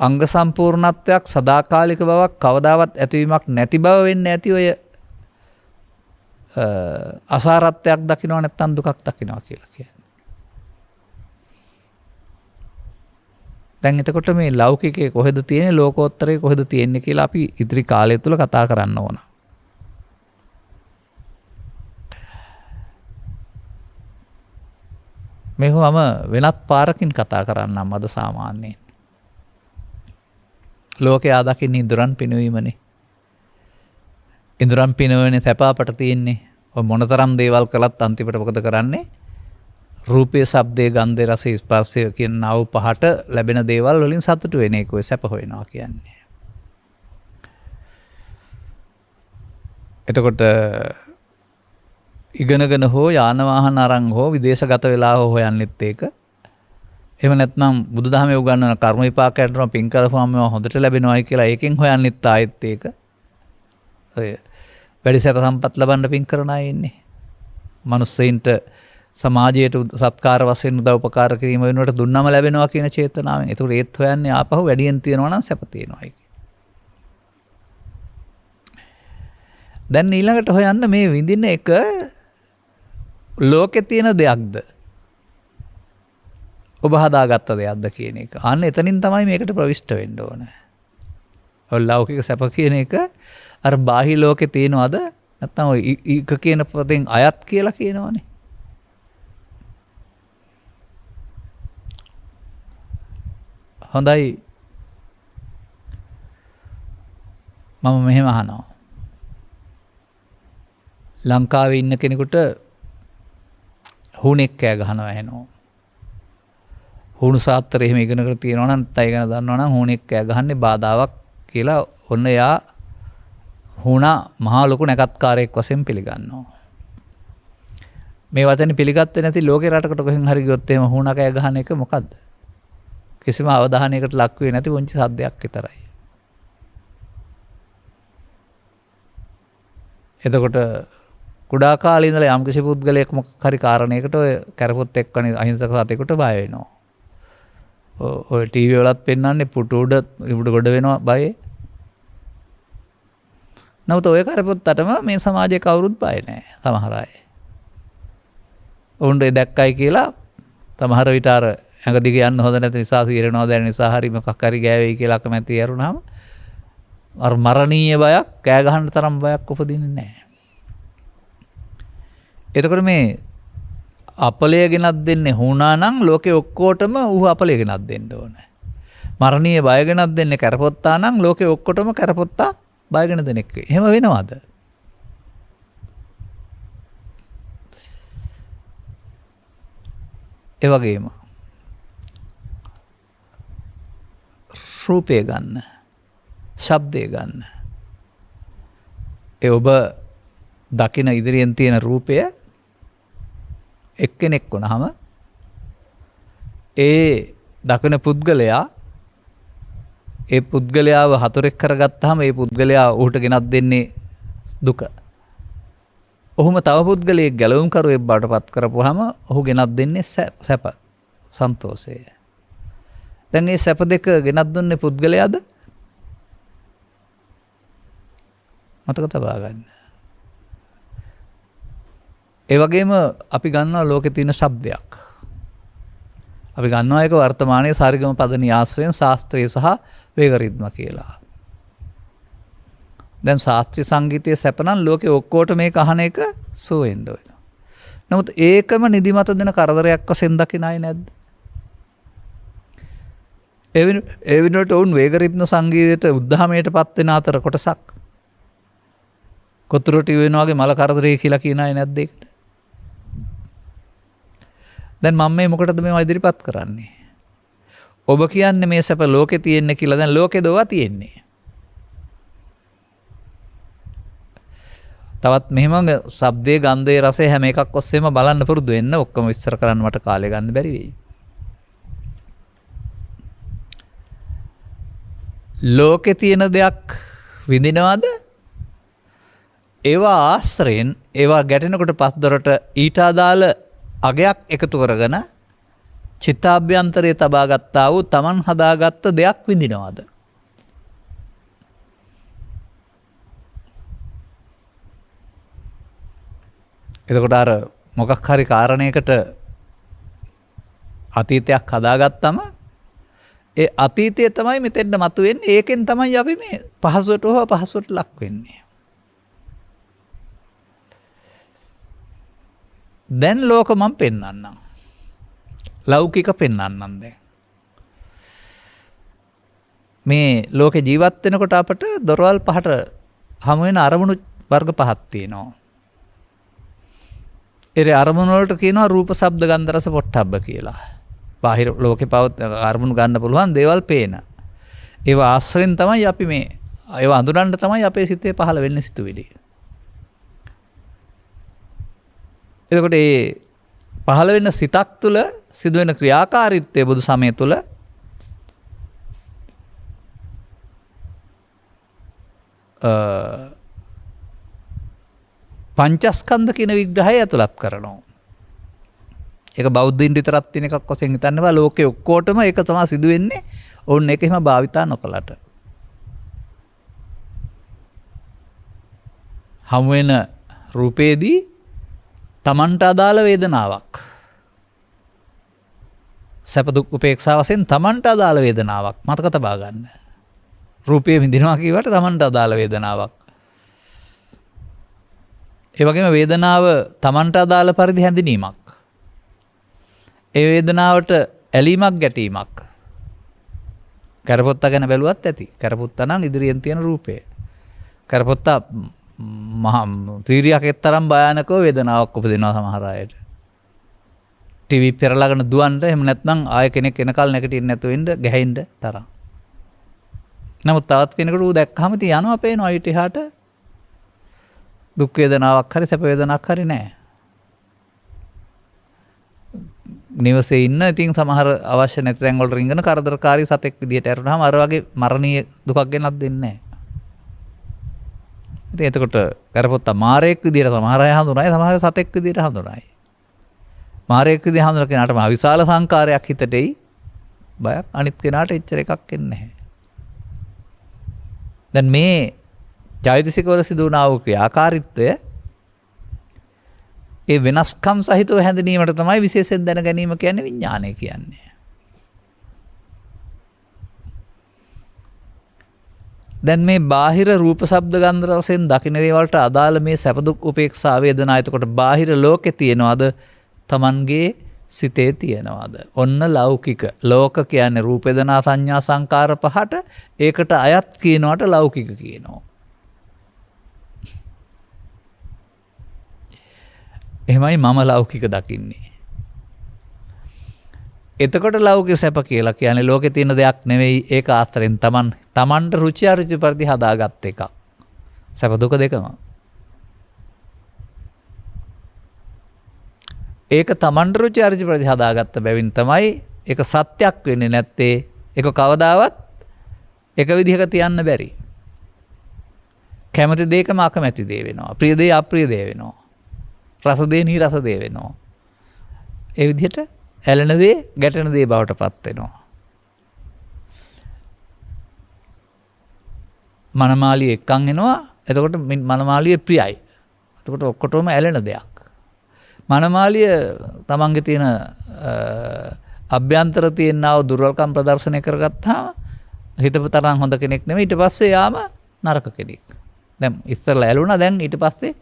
අංග සම්පූර්ණත්වයක් සදාකාලික බවක් කවදාවත් ඇතිවීමක් නැති බව වෙන්නේ ඇති ඔය අසාරත්වයක් දකිනවා නැත්නම් දුකක් දකිනවා කියලා කියන්නේ. දැන් එතකොට මේ ලෞකිකයේ කොහෙද තියෙන්නේ ලෝකෝත්තරයේ කොහෙද තියෙන්නේ කියලා අපි ඉදිරි කාලය තුල කතා කරන්න ඕන. මේවම වෙනත් පාරකින් කතා කරන්නම් අද සාමාන්‍යයෙන්. ලෝකයා දකින්නේ ඉඳුරන් පිනවීමනේ. ඉඳුරන් පිනවන්නේ සැප අපට තියෙන්නේ. ඔය මොනතරම් දේවල් කළත් අන්තිමට මොකද කරන්නේ? රූපයේ, ශබ්දයේ, ගන්ධයේ, රසයේ, ස්පර්ශයේ කියන නව පහට ලැබෙන දේවල් වලින් සතුටු වෙන එක ඔය සැප හොයනවා කියන්නේ. එතකොට ඉගෙනගෙන හෝ යාන වාහන අරන් හෝ විදේශගත වෙලා හෝ හොයන්නෙත් ඒක. එහෙම නැත්නම් බුදුදහමේ උගන්වන කර්ම විපාකයන්ට පින් කරපුවම හොඳට ලැබෙනවායි කියලා ඒකෙන් හොයන්නෙත් ආයෙත් ඒක. ඔය වැඩි සැප සම්පත් ලබන්න පින් කරන අය ඉන්නේ. මිනිස්සෙයින්ට සමාජයට සත්කාර වශයෙන් උදව් උපකාර කිරීම වෙනුවට දුන්නම ලැබෙනවා කියන චේතනාවෙන්. ඒකට ඒත් හොයන්නේ ආපහු වැඩියෙන් තියනවා නම් සැප තියෙනවායි. දැන් ඊළඟට හොයන්න මේ විඳින එක ලෝකේ තියෙන දෙයක්ද? ඔබ හදාගත්ත දෙයක්ද කියන එක. අන්න එතනින් තමයි මේකට ප්‍රවිෂ්ඨ වෙන්න ඕන. ඔය ලෞකික සැප කියන එක අර බාහිර ලෝකේ තියෙනවද? නැත්නම් ඔය ඊක කියන පදෙන් අයත් කියලා කියනවනේ. හොඳයි. මම මෙහෙම අහනවා. ලංකාවේ ඉන්න කෙනෙකුට හුණෙක් කෑ ගහනවා ඇහෙනවා. හුණු සාත්‍තරේ එහෙම ඉගෙනකට තියෙනවා නම් තයි ගැන දන්නවා නම් හුණෙක් කෑ ගහන්නේ බාධාවක් කියලා ඔන්න එයා හුණා මහා ලොකු නැකත්කාරයෙක් වශයෙන් පිළිගන්නවා. මේ වචනේ පිළිගත්තේ නැති ලෝකේ රටකට කොහෙන් හරි ගියොත් එහෙම හුණා කෑ ගහන එක මොකද්ද? කිසිම අවධානයකට ලක් වෙන්නේ නැති වොංචි සද්දයක් විතරයි. එතකොට කුඩා කාලේ ඉඳලා යම් කිසි පුද්ගලයෙක් මොකක් හරි කාරණයකට ඔය කරපොත් එක්කනේ අහිංසක සතෙකුට බය වෙනවා. ඔය ටීවී වලත් පෙන්වන්නේ පුටු උඩ ගොඩ වෙනවා බයේ. නමුත් ඔය කරපොත්තටම මේ සමාජයේ කවුරුත් බය නැහැ සමහර අය. උණ්ඩේ දැක්කයි කියලා සමහර විට අර ඇඟ දිගේ යන්න හොඳ නැති නිසා සීරනවා දැන නිසා හරි මොකක් හරි ගෑවෙයි කියලා කැමැති යරුණාම අර මරණීය බයක් කෑ ගහන්න තරම් බයක් උපදින්නේ නැහැ. එතකොට මේ අපලය ගෙනත් දෙන්නේ හුණා නම් ලෝකේ ඔක්කොටම ඌ අපලය ගෙනත් දෙන්න ඕනේ. මරණීය බය ගෙනත් දෙන්නේ කරපොත්තා නම් ලෝකේ ඔක්කොටම කරපොත්තා බයගෙන දෙනෙක්. එහෙම වෙනවද? ඒ වගේම රූපය ගන්න, ශබ්දය ගන්න. ඒ ඔබ දකින ඉදිරියෙන් තියෙන රූපය එක්කෙනෙක් වුණාම ඒ දකින පුද්ගලයා ඒ පුද්ගලයාව හතුරෙක් කරගත්තාම ඒ පුද්ගලයා ඌට ගෙනත් දෙන්නේ දුක. ඔහුම තව පුද්ගලයෙක් ගැලවුම් කරුවෙක් බවට පත් කරපුවාම ඔහු ගෙනත් දෙන්නේ සැප, සන්තෝෂය. දැන් මේ සැප දෙක ගෙනත් දුන්නේ පුද්ගලයාද? මතක තබා ගන්න. ඒ වගේම අපි ගන්නවා ලෝකේ තියෙන ශබ්දයක්. අපි ගන්නවා ඒක වර්තමානයේ සාරිගම පදනී ආශ්‍රයෙන් ශාස්ත්‍රීය සහ වේග රිද්ම කියලා. දැන් ශාස්ත්‍රීය සංගීතයේ සැපනම් ලෝකේ ඔක්කොට මේක අහන එක සෝ වෙන්න වෙනවා. නමුත් ඒකම නිදිමත දෙන කරදරයක් වශයෙන් දකින අය නැද්ද? ඒ වෙනුවට වුන් වේග රිද්ම සංගීතයට උද්ධාමයට පත් වෙන අතර කොටසක් කොතරොටි වෙනවාගේ මල කරදරේ කියලා කියන අය නැද්ද ඒකට? දැන් මම මේ මොකටද මේවා ඉදිරිපත් කරන්නේ? ඔබ කියන්නේ මේ සැප ලෝකේ තියෙන්නේ කියලා. දැන් ලෝකේ දෝවා තියෙන්නේ. තවත් මෙහෙම ශබ්දයේ, ගන්ධයේ, රසයේ හැම එකක් ඔස්සේම බලන්න පුරුදු වෙන්න. ඔක්කොම විස්තර කරන්න මට කාලය ගන්න බැරි වෙයි. ලෝකේ තියෙන දෙයක් විඳිනවද? ඒවා ආශ්‍රයෙන් ඒවා ගැටෙනකොට පස්දොරට ඊට අදාළ අගයක් එකතු කරගෙන චිත්තාභ්‍යන්තරයේ තබා ගත්තා වූ තමන් හදාගත්ත දෙයක් විඳිනවද? එතකොට අර මොකක් හරි කාරණයකට අතීතයක් හදාගත්තම ඒ අතීතය තමයි මෙතෙන්ට මතුවෙන්නේ. ඒකෙන් තමයි අපි මේ පහසුවට හෝ පහසුවට ලක් වෙන්නේ. දැන් ලෝක මම පෙන්වන්නම්. ලෞකික පෙන්වන්නම් දැන්. මේ ලෝකේ ජීවත් වෙනකොට අපට දොරවල් පහට හමු වෙන අරමුණු වර්ග පහක් තියෙනවා. ඒ අරමුණු වලට කියනවා රූප, ශබ්ද, ගන්ධ, රස, පොට්ටබ්බ කියලා. බාහිර ලෝකේ අරමුණු ගන්න පුළුවන් දේවල් පේන. ඒවා ආශ්‍රයෙන් තමයි අපි මේ ඒවා අඳුරන්න තමයි අපේ සිතේ පහළ වෙන්නේ සිතුවිලි. එතකොට මේ පහළ වෙන සිතක් තුළ සිදුවෙන ක්‍රියාකාරීත්වය බුදු සමය තුළ පංචස්කන්ධ කියන විග්‍රහය ඇතුළත් කරනවා. ඒක බෞද්ධයින් විතරක් තියෙන එකක් වශයෙන් හිතන්න බෑ. ලෝකේ ඔක්කොටම ඒක තමයි සිදු වෙන්නේ. ඕන්න ඒක එහෙම භාවිතා නොකලට. හමු වෙන රූපේදී තමන්ට අදාළ වේදනාවක්. සැප දුක් උපේක්ෂා වශයෙන් තමන්ට අදාළ වේදනාවක් මතක තබා ගන්න. රූපය විඳිනවා කියවට තමන්ට අදාළ වේදනාවක්. ඒ වගේම වේදනාව තමන්ට අදාළ පරිදි හැඳිනීමක්. ඒ වේදනාවට ඇලීමක් ගැටීමක්. කරපොත්ත ගැන බැලුවත් ඇති. කරපොත්ත නම් ඉදිරියෙන් තියෙන රූපය. කරපොත්ත තීරියක් එක්තරම් භයානකව වේදනාවක් උපදිනවා සමහර අයට. ටීවී පෙරලාගෙන දුවන්න එහෙම නැත්නම් ආය කෙනෙක් එනකල් නැගිටින්න නැතුව ඉන්න ගැහෙන්න තරම්. නමුත් තවත් කෙනෙකුට ඌ දැක්කම ඉතින් යනවා පේනවා ඊට එහාට දුක් වේදනාවක් හරි සැප වේදනාවක් හරි නැහැ. නිවසේ ඉන්න ඉතින් සමහර අවශ්‍ය නැති තැන් වල රින්ගන කරදරකාරී සතෙක් විදියට ඇරුණාම අර වගේ මරණීය දුකක් ගෙනත් දෙන්නේ නැහැ. ඉතින් එතකොට කරපොත්ත මාරයෙක් විදියට සමහර අය හඳුනයි, සමහර සතෙක් විදියට හඳුනයි. මාරයෙක් විදියට හඳුනන කෙනාට මහ විශාල සංකාරයක් හිතට එයි. බයක් අනිත් කෙනාට එච්චර එකක් එන්නේ නැහැ. දැන් මේ චෛතසිකවල සිදු වුණා වූ ක්‍රියාකාරීත්වය ඒ වෙනස්කම් සහිතව හැඳිනීමට තමයි විශේෂයෙන් දැන ගැනීම කියන්නේ විඥානය කියන්නේ. දැන් මේ බාහිර රූප, ශබ්ද, ගන්ධ, රසෙන් දකින්න දේවල්ට අදාළ මේ සැප දුක් උපේක්ෂා වේදනා එතකොට බාහිර ලෝකේ තියනවාද? Tamanගේ සිතේ තියනවාද? ඔන්න ලෞකික. ලෝක කියන්නේ රූප, වේදනා, සංඥා, සංකාර පහට ඒකට අයත් කියනවට ලෞකික කියනවා. එහෙමයි මම ලෞකික දකින්නේ. එතකොට ලෞකික සැප කියලා කියන්නේ ලෝකේ තියෙන දෙයක් නෙවෙයි. ඒක ආශ්‍රයෙන් තමන්ට රුචි අරුචි පරිදි හදාගත් එකක්. සැප දුක දෙකම. ඒක තමන්ට රුචි අරුචි පරිදි හදාගත්ත බැවින් තමයි ඒක සත්‍යක් වෙන්නේ නැත්තේ. ඒක කවදාවත් එක විදිහක තියන්න බැරි. කැමති දෙයකම අකමැති දේ වෙනවා. ප්‍රිය දේ අප්‍රිය දේ වෙනවා. රස දේ නිරස දේ වෙනවා. ඒ විදිහට ඇලෙන දේ ගැටෙන දේ බවට පත් වෙනවා. මනමාලිය එක්කන් එනවා. එතකොට මනමාලිය ප්‍රියයි. එතකොට ඔක්කොටම ඇලෙන දෙයක්. මනමාලිය තමන්ගේ තියෙන අභ්‍යන්තර තියෙනා වූ දුර්වලකම් ප්‍රදර්ශනය කරගත්තාම හිතපු තරම් හොඳ කෙනෙක් නෙමෙයි. ඊට පස්සේ යාම නරක කෙනෙක්. දැන් ඉස්සරලා ඇලුණා. දැන් ඊට පස්සේ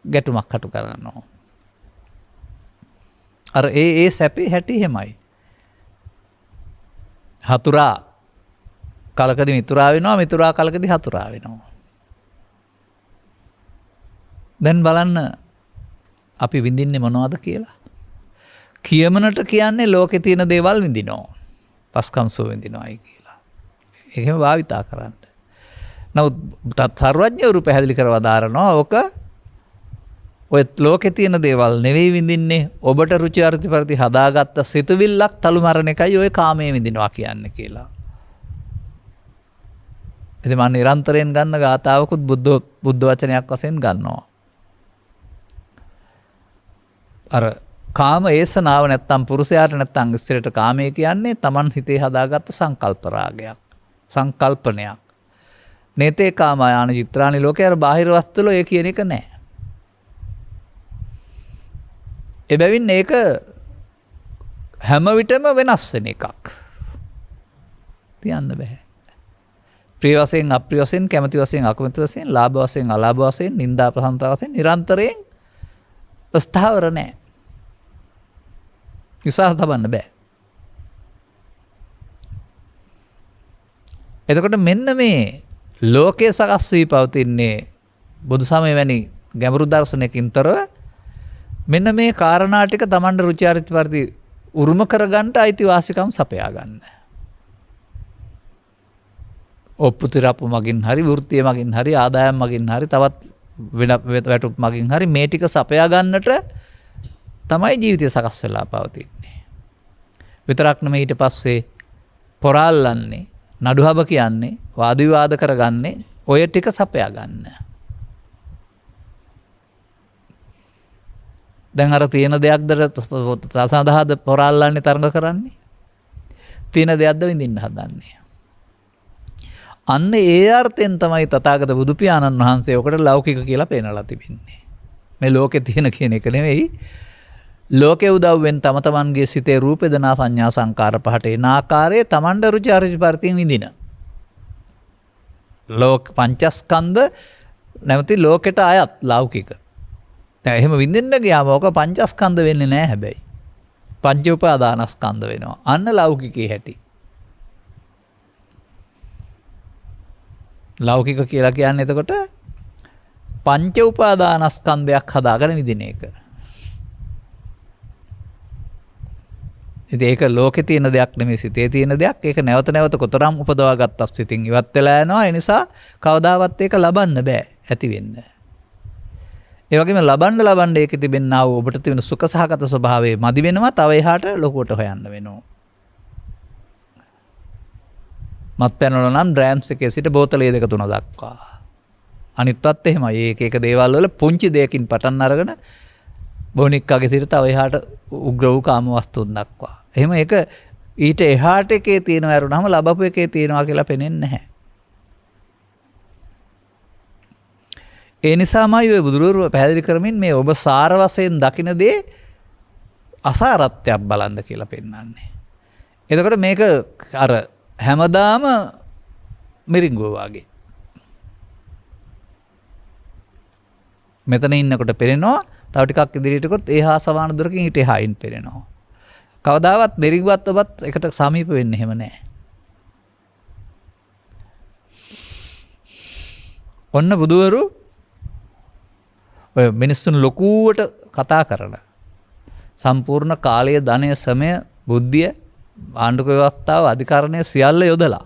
ගැටුමක් හටු කරනවා. අර ඒ සැපේ හැටි එහෙමයි. හතුරා කලකදී මිතුරා වෙනවා, මිතුරා කලකදී හතුරා වෙනවා. දැන් බලන්න අපි විඳින්නේ මොනවද කියලා. කියමනට කියන්නේ ලෝකේ තියෙන දේවල් විඳිනවා. පස්කම්සෝ විඳිනවායි කියලා. ඒකම භාවිතා කරන්න. නමුත් සර්වඥවරු පැහැදිලි කරව දාරනවා ඕක ඔය ලෝකේ තියෙන දේවල් නෙවෙයි විඳින්නේ. ඔබට රුචි අරුචි පරිදි හදාගත්ත සිතුවිල්ලක් තලු මරණ එකයි ඔය කාමයේ විඳිනවා කියන්නේ කියලා. ඉතින් මම නිරන්තරයෙන් ගන්න ගාතාවකුත් බුද්ධ වචනයක් වශයෙන් ගන්නවා. අර කාම ඒසනාව නැත්තම් පුරුෂයාට නැත්තම් ස්ත්‍රියට කාමයේ කියන්නේ Taman හිතේ හදාගත්ත සංකල්ප රාගයක්, සංකල්පනයක්. නේතේ කාමයාන චිත්‍රානි ලෝකේ අර බාහිර වස්තු වල ඒ කියන එක නැහැ. එබැවින් ඒක හැම විටම වෙනස් වෙන එකක්. තියන්න බෑ. ප්‍රිය වශයෙන් අප්‍රිය වශයෙන් කැමැති වශයෙන් අකමැති වශයෙන් ලාභ වශයෙන් අලාභ වශයෙන් නිന്ദා ප්‍රශංසා වශයෙන් නිරන්තරයෙන් ස්ථාවර නැහැ. විශ්වාස තබන්න බෑ. එතකොට මෙන්න මේ ලෝකයේ සකස් වී පවතින්නේ බුදු සමය වැනි ගැඹුරු දර්ශනයකින් තොරව මෙන්න මේ කාරණා ටික Tamanට රුචි අරුචි පරිදි උරුම කරගන්න අයිතිවාසිකම් සපයා ගන්න. ඔප්පු තිරප්පු මගින් හරි වෘත්තිය මගින් හරි ආදායම් මගින් හරි තවත් වෙන වැටුප් මගින් හරි මේ ටික සපයා ගන්නට තමයි ජීවිතය සකස් වෙලා පවතින්නේ. විතරක් නෙමෙයි ඊට පස්සේ පොරාල්ලන්නේ නඩුහබ කියන්නේ වාද විවාද කරගන්නේ ඔය ටික සපයා ගන්න. දැන් අර තියෙන දෙයක්ද සඳහාද පොරාල්ලන්නේ තරඟ කරන්නේ? තියෙන දෙයක්ද විඳින්න හදන්නේ? අන්න ඒ අර්ථයෙන් තමයි තථාගත බුදු පියාණන් වහන්සේ ඔකට ලෞකික කියලා පෙන්නලා තිබෙන්නේ. මේ ලෝකේ තියෙන කියන එක නෙවෙයි. ලෝකේ උදව්වෙන් තම තමන්ගේ සිතේ රූප වේදනා සංඥා සංකාර පහට එන ආකාරයේ තමන්ට රුචි අරුචි පරිතින් විඳින. ලෝක පංචස්කන්ධ නැවති ලෝකෙට අයත් ලෞකික. දැන් එහෙම විඳින්න ගියාම ඔක පංචස්කන්ධ වෙන්නේ නැහැ හැබැයි. පංච උපාදානස්කන්ධ වෙනවා. අන්න ලෞකිකේ හැටි. ලෞකික කියලා කියන්නේ එතකොට පංච උපාදානස්කන්ධයක් හදාගෙන විදින එක. ඉතින් ඒක ලෝකේ තියෙන දෙයක් නෙමෙයි සිතේ තියෙන දෙයක්. ඒක නැවත නැවත කොතරම් උපදවා ගත්තත් සිතින් ඉවත් වෙලා යනවා. ඒ නිසා කවදාවත් ඒක ලබන්න බෑ ඇති වෙන්න. ඒ වගේම ලබන්න ඒකේ තිබෙනා වූ ඔබට තියෙන සුඛ සහගත ස්වභාවය මදි වෙනවා. තව එහාට ලොකුවට හොයන්න වෙනවා. මත්පැන් වල නම් ඩ්‍රෑම්ස් එකේ සිට බෝතලයේ 2-3 දක්වා. අනිත්වත් එහෙමයි. ඒක එක දේවල් වල පුංචි දෙයකින් පටන් අරගෙන බොනික්කගේ සිට තව එහාට උග්‍ර වූ කාම වස්තුන් දක්වා. එහෙම ඒක ඊට එහාට එකේ තියෙනවා ඇරුණාම ලබපු එකේ තියෙනවා කියලා පෙනෙන්නේ නැහැ. ඒ නිසාමයි ඔය බුදුරුවෝ පැහැදිලි කරමින් මේ ඔබ සාර වශයෙන් දකින දේ අසාරත්වයක් බලන්න කියලා පෙන්නන්නේ. එතකොට මේක අර හැමදාම මිරිඟුව වගේ. මෙතන ඉන්නකොට පෙරෙනවා තව ටිකක් ඉදිරියට ගොත් එහා සමාන දුරකින් ඊට එහායින් පෙරෙනවා. කවදාවත් මිරිඟුවත් ඔබත් එකට සමීප වෙන්නේ එහෙම නැහැ. ඔන්න බුදුවරු ඔය මිනිස්සුන් ලොකුවට කතා කරන සම්පූර්ණ කාලය ධනය සමය බුද්ධිය ආණ්ඩුක ව්‍යවස්ථාව අධිකරණය සියල්ල යොදලා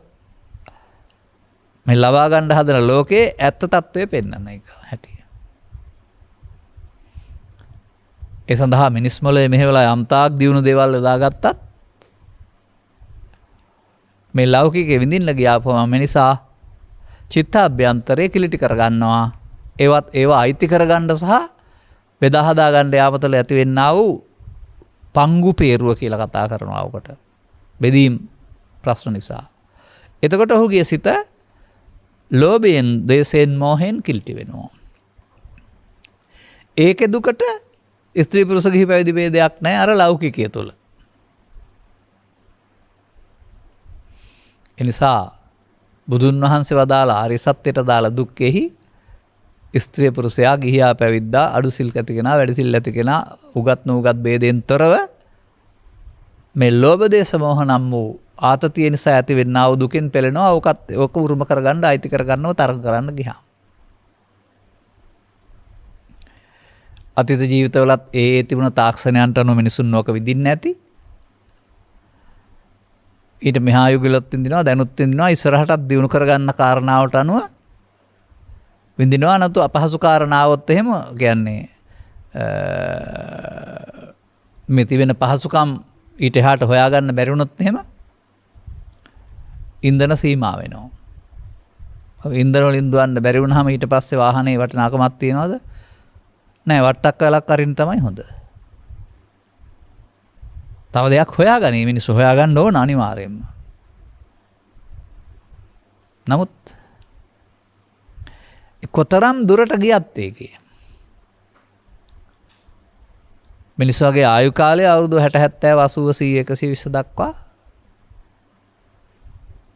මේ ලබා ගන්න හදන ලෝකයේ ඇත්ත తත්වය පෙන්වන එක හැටි. ඒ සඳහා මිනිස් මොළයේ මෙහෙवला යම්තාක් දියුණු දේවල් යොදාගත්තත් මේ ලෞකිකෙ විඳින්න ගියාපම මිනිසා චිත්තාභ්‍යන්තරේ කිලිටි කරගන්නවා. ඒවා අයිති කරගන්න සහ බෙදා හදා ගන්න යාමතල ඇති වෙන්නා වූ පංගු peeruwa කියලා කතා කරනවා ඔකට. බෙදීම් ප්‍රශ්න නිසා. එතකොට ඔහුගේ සිත ලෝභයෙන්, ද්වේෂයෙන්, මෝහයෙන් කිලිටි වෙනවා. ඒකේ දුකට ස්ත්‍රී පුරුෂ ගිහි පැවිදි ભેදයක් නැහැ අර ලෞකිකය තුල. එනිසා බුදුන් වහන්සේ වදාළ ආර්ය සත්‍යයට දාලා දුක්ෙහි ස්ත්‍රී පුරුෂයා ගිහියා පැවිද්දා අඩු සිල් කැති කෙනා වැඩි සිල් ඇති කෙනා උගත් නුගත් ભેදයෙන් තොරව මේ ලෝභ දේශ මොහ නම් වූ ආතතිය නිසා ඇති වෙන්නා වූ දුකෙන් පෙළෙනවා. ඕක උරුම කරගන්න අයිති කරගන්නව තරඟ කරන්න ගියා. අතීත ජීවිතවලත් ඒ තිබුණ තාක්ෂණයන්ට අනුව මිනිසුන් ඕක විඳින්න ඇති. ඊට මෙහා යුගලත් විඳිනවා දැනුත් විඳිනවා ඉස්සරහටත් දිනු කරගන්න කාරණාවට අනුව විඳිනවා. නැතු අපහසු කාරණාවොත් එහෙම කියන්නේ මේ තිබෙන පහසුකම් ඊට එහාට හොයාගන්න බැරි වුණොත් එහෙම ඉන්ධන සීමා වෙනවා. ඉන්ධන වලින් දුවන්න බැරි වුණාම ඊට පස්සේ වාහනේ වටිනාකමක් තියනවද? නෑ. වට්ටක් වලක් අරින්න තමයි හොඳ. තව දෙයක් හොයාගනි මිනිස්සු හොයාගන්න ඕන අනිවාර්යයෙන්ම. නමුත් කොතරම් දුරට ගියත් ඒකේ මිනිස්සුගේ ආයු කාලය අවුරුදු 60 70 80 100 120 දක්වා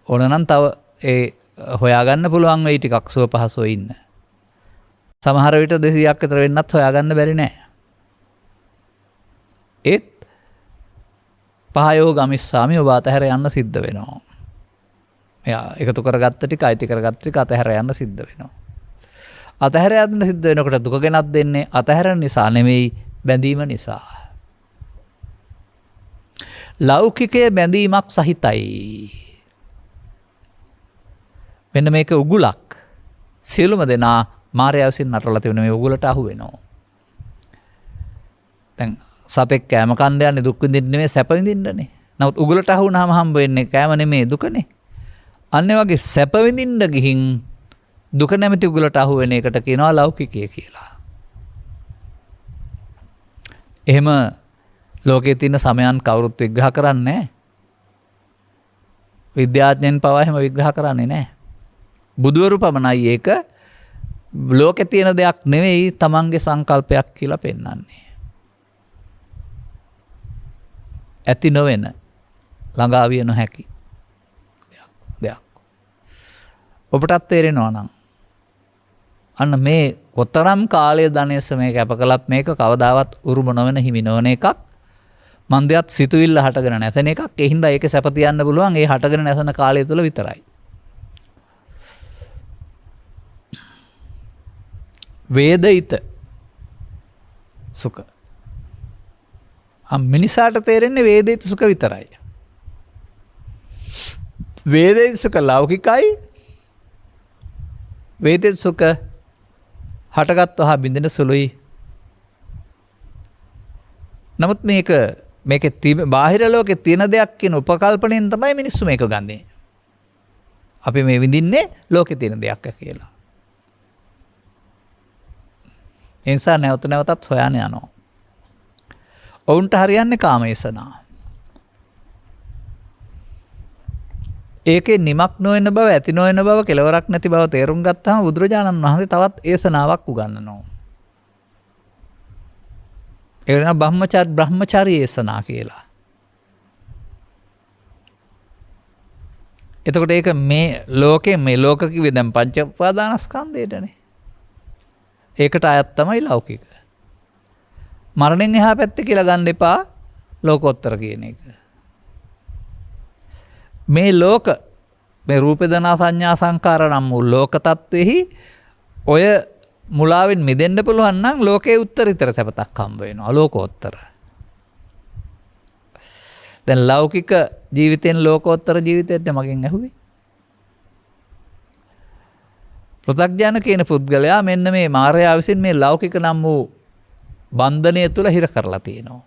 ඕන නම් තව ඒ හොයාගන්න පුළුවන් වෙයි ටිකක් සුව පහසුව ඉන්න. සමහර විට 200ක් විතර වෙන්නත් හොයාගන්න බැරි නෑ. ඒත් පහයෝ ගමිස්සාමි ඔබ අතහැර යන්න සිද්ධ වෙනවා. එයා එකතු කරගත්ත ටික අයිති කරගත්ත ටික අතහැර යන්න සිද්ධ වෙනවා. අතහැර යන්න සිද්ධ වෙනකොට දුක ගෙනත් දෙන්නේ අතහැරන නිසා නෙමෙයි බැඳීම නිසා. ලෞකිකයේ බැඳීමක් සහිතයි. මෙන්න මේක උගුලක්. සියලුම දෙනා මායාව විසින් නටලා තිබෙන මේ උගුලට අහු වෙනවා. දැන් සතෙක් කෑම කන්න යන්නේ දුක් විඳින්න නෙමෙයි සැප විඳින්නනේ. නමුත් උගුලට අහු වුණාම හම්බ වෙන්නේ කෑම නෙමෙයි දුකනේ. අන්න ඒ වගේ සැප විඳින්න ගිහින් දුක නැමැති උගුලට අහු වෙන එකට කියනවා ලෞකිකය කියලා. එහෙම ලෝකයේ තියෙන සමයන් කවුරුත් විග්‍රහ කරන්නේ නැහැ. විද්‍යාඥයන් පවා එහෙම විග්‍රහ කරන්නේ නැහැ. බුදුවරු පමණයි ඒක ලෝකේ තියෙන දෙයක් නෙවෙයි තමන්ගේ සංකල්පයක් කියලා පෙන්වන්නේ. ඇති නොවන ළඟා විය නොහැකි දෙයක්. ඔබටත් තේරෙනවා නම් අන්න මේ කොතරම් කාලය ධනය සමය කැප කළත් මේක කවදාවත් උරුම නොවන හිමි නොවන එකක්. මන්දයත් සිතුවිල්ල හටගෙන නැතන එකක්. ඒ හින්දා ඒක සැප තියන්න පුළුවන් ඒ හටගෙන නැසන කාලය තුල විතරයි. වේදිත සුඛ. මිනිසාට තේරෙන්නේ වේදිත සුඛ විතරයි. වේදිත සුඛ ලෞකිකයි. වේදිත සුඛ හටගත් වහා බින්දෙන සුළුයි. නමුත් මේකේ බාහිර ලෝකේ තියෙන දෙයක් කියන උපකල්පණයෙන් තමයි මිනිස්සු මේක ගන්නේ. අපි මේ විඳින්නේ ලෝකේ තියෙන දෙයක් කියලා. ඒ නිසා නැවත නැවතත් හොයන්න යනවා. ඔවුන්ට හරියන්නේ කාමේශනා. ඒකේ නිමක් නොවන බව ඇති නොවන බව කෙලවරක් නැති බව තේරුම් ගත්තාම බුදුරජාණන් වහන්සේ තවත් ඒසනාවක් උගන්වනවා. ඒක නම බ්‍රහ්මචාරී ඒසනා කියලා. එතකොට ඒක මේ ලෝකේ මේ ලෝක කිව්වේ දැන් පංච උපාදානස්කන්ධයටනේ. ඒකට අයත් තමයි ලෞකික. මරණයෙන් එහා පැත්තේ කියලා ගන්න එපා ලෝකෝත්තර කියන එක. මේ ලෝක මේ රූප වේදනා සංඥා සංකාර නම් වූ ලෝක තත්වෙහි ඔය මුලාවෙන් මිදෙන්න පුළුවන් නම් ලෝකේ උත්තරීතර සැපතක් හම්බ වෙනවා ලෝකෝත්තර. දැන් ලෞකික ජීවිතෙන් ලෝකෝත්තර ජීවිතයට මගෙන් ඇහුවේ. පෘථග්ජන කියන පුද්ගලයා මෙන්න මේ මායාව විසින් මේ ලෞකික නම් වූ බන්ධනය තුල හිර කරලා තියෙනවා.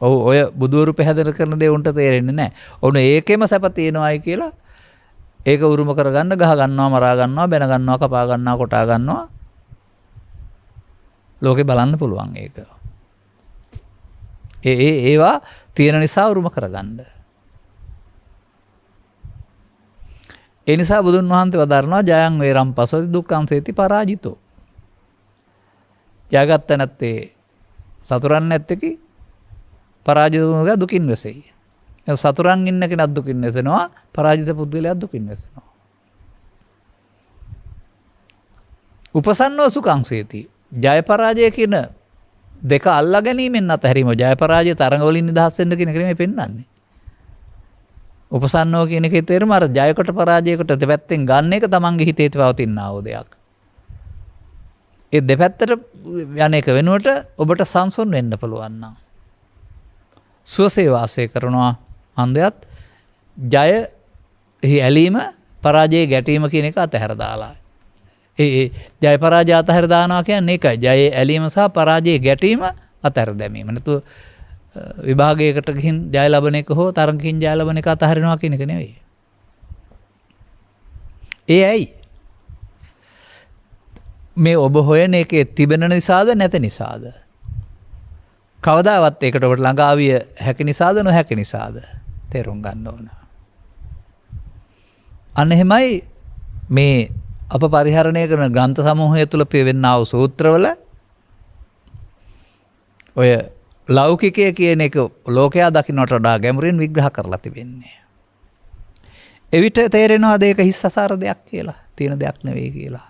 ඔය බුදුවරු පැහැදිලි කරන දේ උන්ට තේරෙන්නේ නැහැ. ඔන්න ඒකෙම සැප තියෙනවායි කියලා ඒක උරුම කරගන්න ගහ ගන්නවා මරා ගන්නවා බැන ගන්නවා කපා ගන්නවා කොටා ගන්නවා. ලෝකේ බලන්න පුළුවන් ඒක. ඒවා තියෙන නිසා උරුම කරගන්න. ඒ නිසා බුදුන් වහන්සේ වදාරනවා ජයං වේරම් පසෝති දුක්ඛං සේති පරාජිතෝ. ජයගත්ත නැත්තේ සතුරන් නැත්තේ පරාජිත වුණා දුකින් වැසෙයි. ඒ සතුරන් ඉන්න කෙනෙක් දුකින් වැසෙනවා පරාජිත පුද්ගලයා දුකින් වැසෙනවා. උපසන්නෝ සුඛං සේති. ජය පරාජය කියන දෙක අල්ලා ගැනීමෙන් අතහැරීම ජය පරාජය තරඟ වලින් නිදහස් වෙන්න කියන එක නෙමෙයි පෙන්වන්නේ. උපසන්නෝ කියන එකේ තේරුම අර ජයකට පරාජයකට දෙපැත්තෙන් ගන්න එක තමන්ගේ හිතේ පවතිනා වූ දෙයක්. ඒ දෙපැත්තට යන එක වෙනුවට ඔබට සංසුන් වෙන්න පුළුවන් නම් සුවසේ වාසය කරනවා අන්දයත් ජය ඇලීම පරාජය ගැටීම කියන එක අතහැර දාලා. ඒ ජය පරාජය අතහැර දානවා කියන්නේ ඒකයි. ජය ඇලීම සහ පරාජය ගැටීම අතහැර දැමීම. නැතු විභාගයකට ගිහින් ජය ලබන එක හෝ තරඟකින් ජය ලබන එක අතහරිනවා කියන එක නෙවෙයි. ඒ ඇයි? මේ ඔබ හොයන එකේ තිබෙන නිසාද නැත නිසාද? කවදාවත් ඒකට ඔබට ළඟාවිය හැකි නිසාද නොහැකි නිසාද? තේරුම් ගන්න ඕන. අන්න එහෙමයි මේ අප පරිහරණය කරන ග්‍රන්ථ සමූහය තුළ පියවෙන්නා වූ සූත්‍රවල ඔය ලෞකිකය කියන එක ලෝකයා දකින්නට වඩා ගැඹුරින් විග්‍රහ කරලා තිබෙන්නේ. එවිට තේරෙනවා ඒක හිස් සසාර දෙයක් කියලා. තියෙන දෙයක් නෙවෙයි කියලා.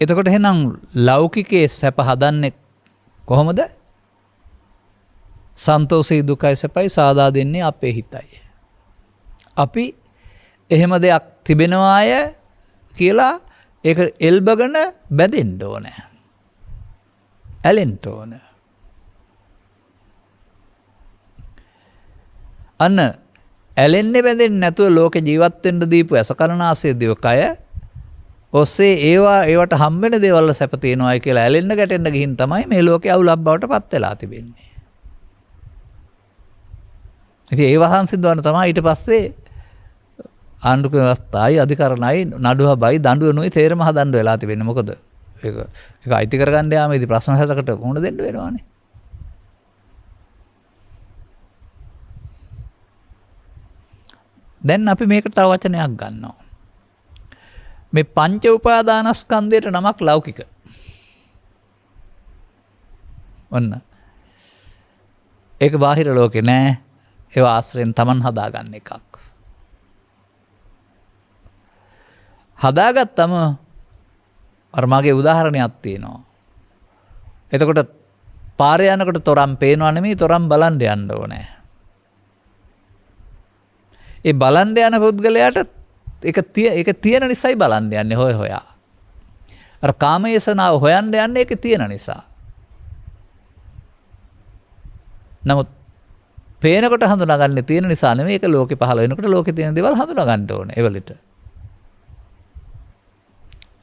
එතකොට එහෙනම් ලෞකිකයේ සැප හදන්නේ කොහොමද? සන්තෝෂයි දුකයි සැපයි සාදා දෙන්නේ අපේ හිතයි. අපි එහෙම දෙයක් තිබෙනවාය කියලා ඒක එල්බගෙන බැඳෙන්න ඕනේ. ඇලෙන්න ඕනේ. අන්න ඇලෙන්නේ බැඳෙන්නේ නැතුව ලෝකේ ජීවත් වෙන්න දීපු අසකරණාසය දිවකය ඔස්සේ ඒවට හම්බෙන දේවල් සැප තියෙනවායි කියලා ඇලෙන්න ගැටෙන්න ගිහින් තමයි මේ ලෝකේ අවුලක් බවට පත් වෙලා තිබෙන්නේ. ඉතින් ඒ වහන් සිද්ධවන තමයි ඊට පස්සේ ආණ්ඩුක ව්‍යවස්ථායි අධිකරණයි නඩුවබයි දඬුවනුයි තේරම හදන්න වෙලා තිබෙන්නේ. මොකද ඒක අයිති කරගන්න යාමේදී ප්‍රශ්න හතකට මුහුණ දෙන්න වෙනවානේ. දැන් අපි මේකට තව වචනයක් ගන්නවා. මේ පංච උපාදානස්කන්ධයට නමක් ලෞකික. ඔන්න. ඒක බාහිර ලෝකේ නෑ. ඒවා ආශ්‍රයෙන් Taman හදාගන්න එකක්. හදාගත්තම අර මගේ උදාහරණයක් තියෙනවා. එතකොට පාරේ යනකොට තොරම් පේනවා නෙමෙයි තොරම් බලන්න යන්න ඕනේ. ඒ බලන්න යන පුද්ගලයාට ඒක තියෙන නිසායි බලන්න යන්නේ හොය හොයා. අර කාමයේසනාව හොයන්න යන්නේ ඒක තියෙන නිසා. නමුත් පේනකොට හඳුනාගන්නේ තියෙන නිසා නෙමෙයි ඒක ලෝකේ පහළ වෙනකොට ලෝකේ තියෙන දේවල් හඳුනා ගන්න ඕනේ ඒවලට.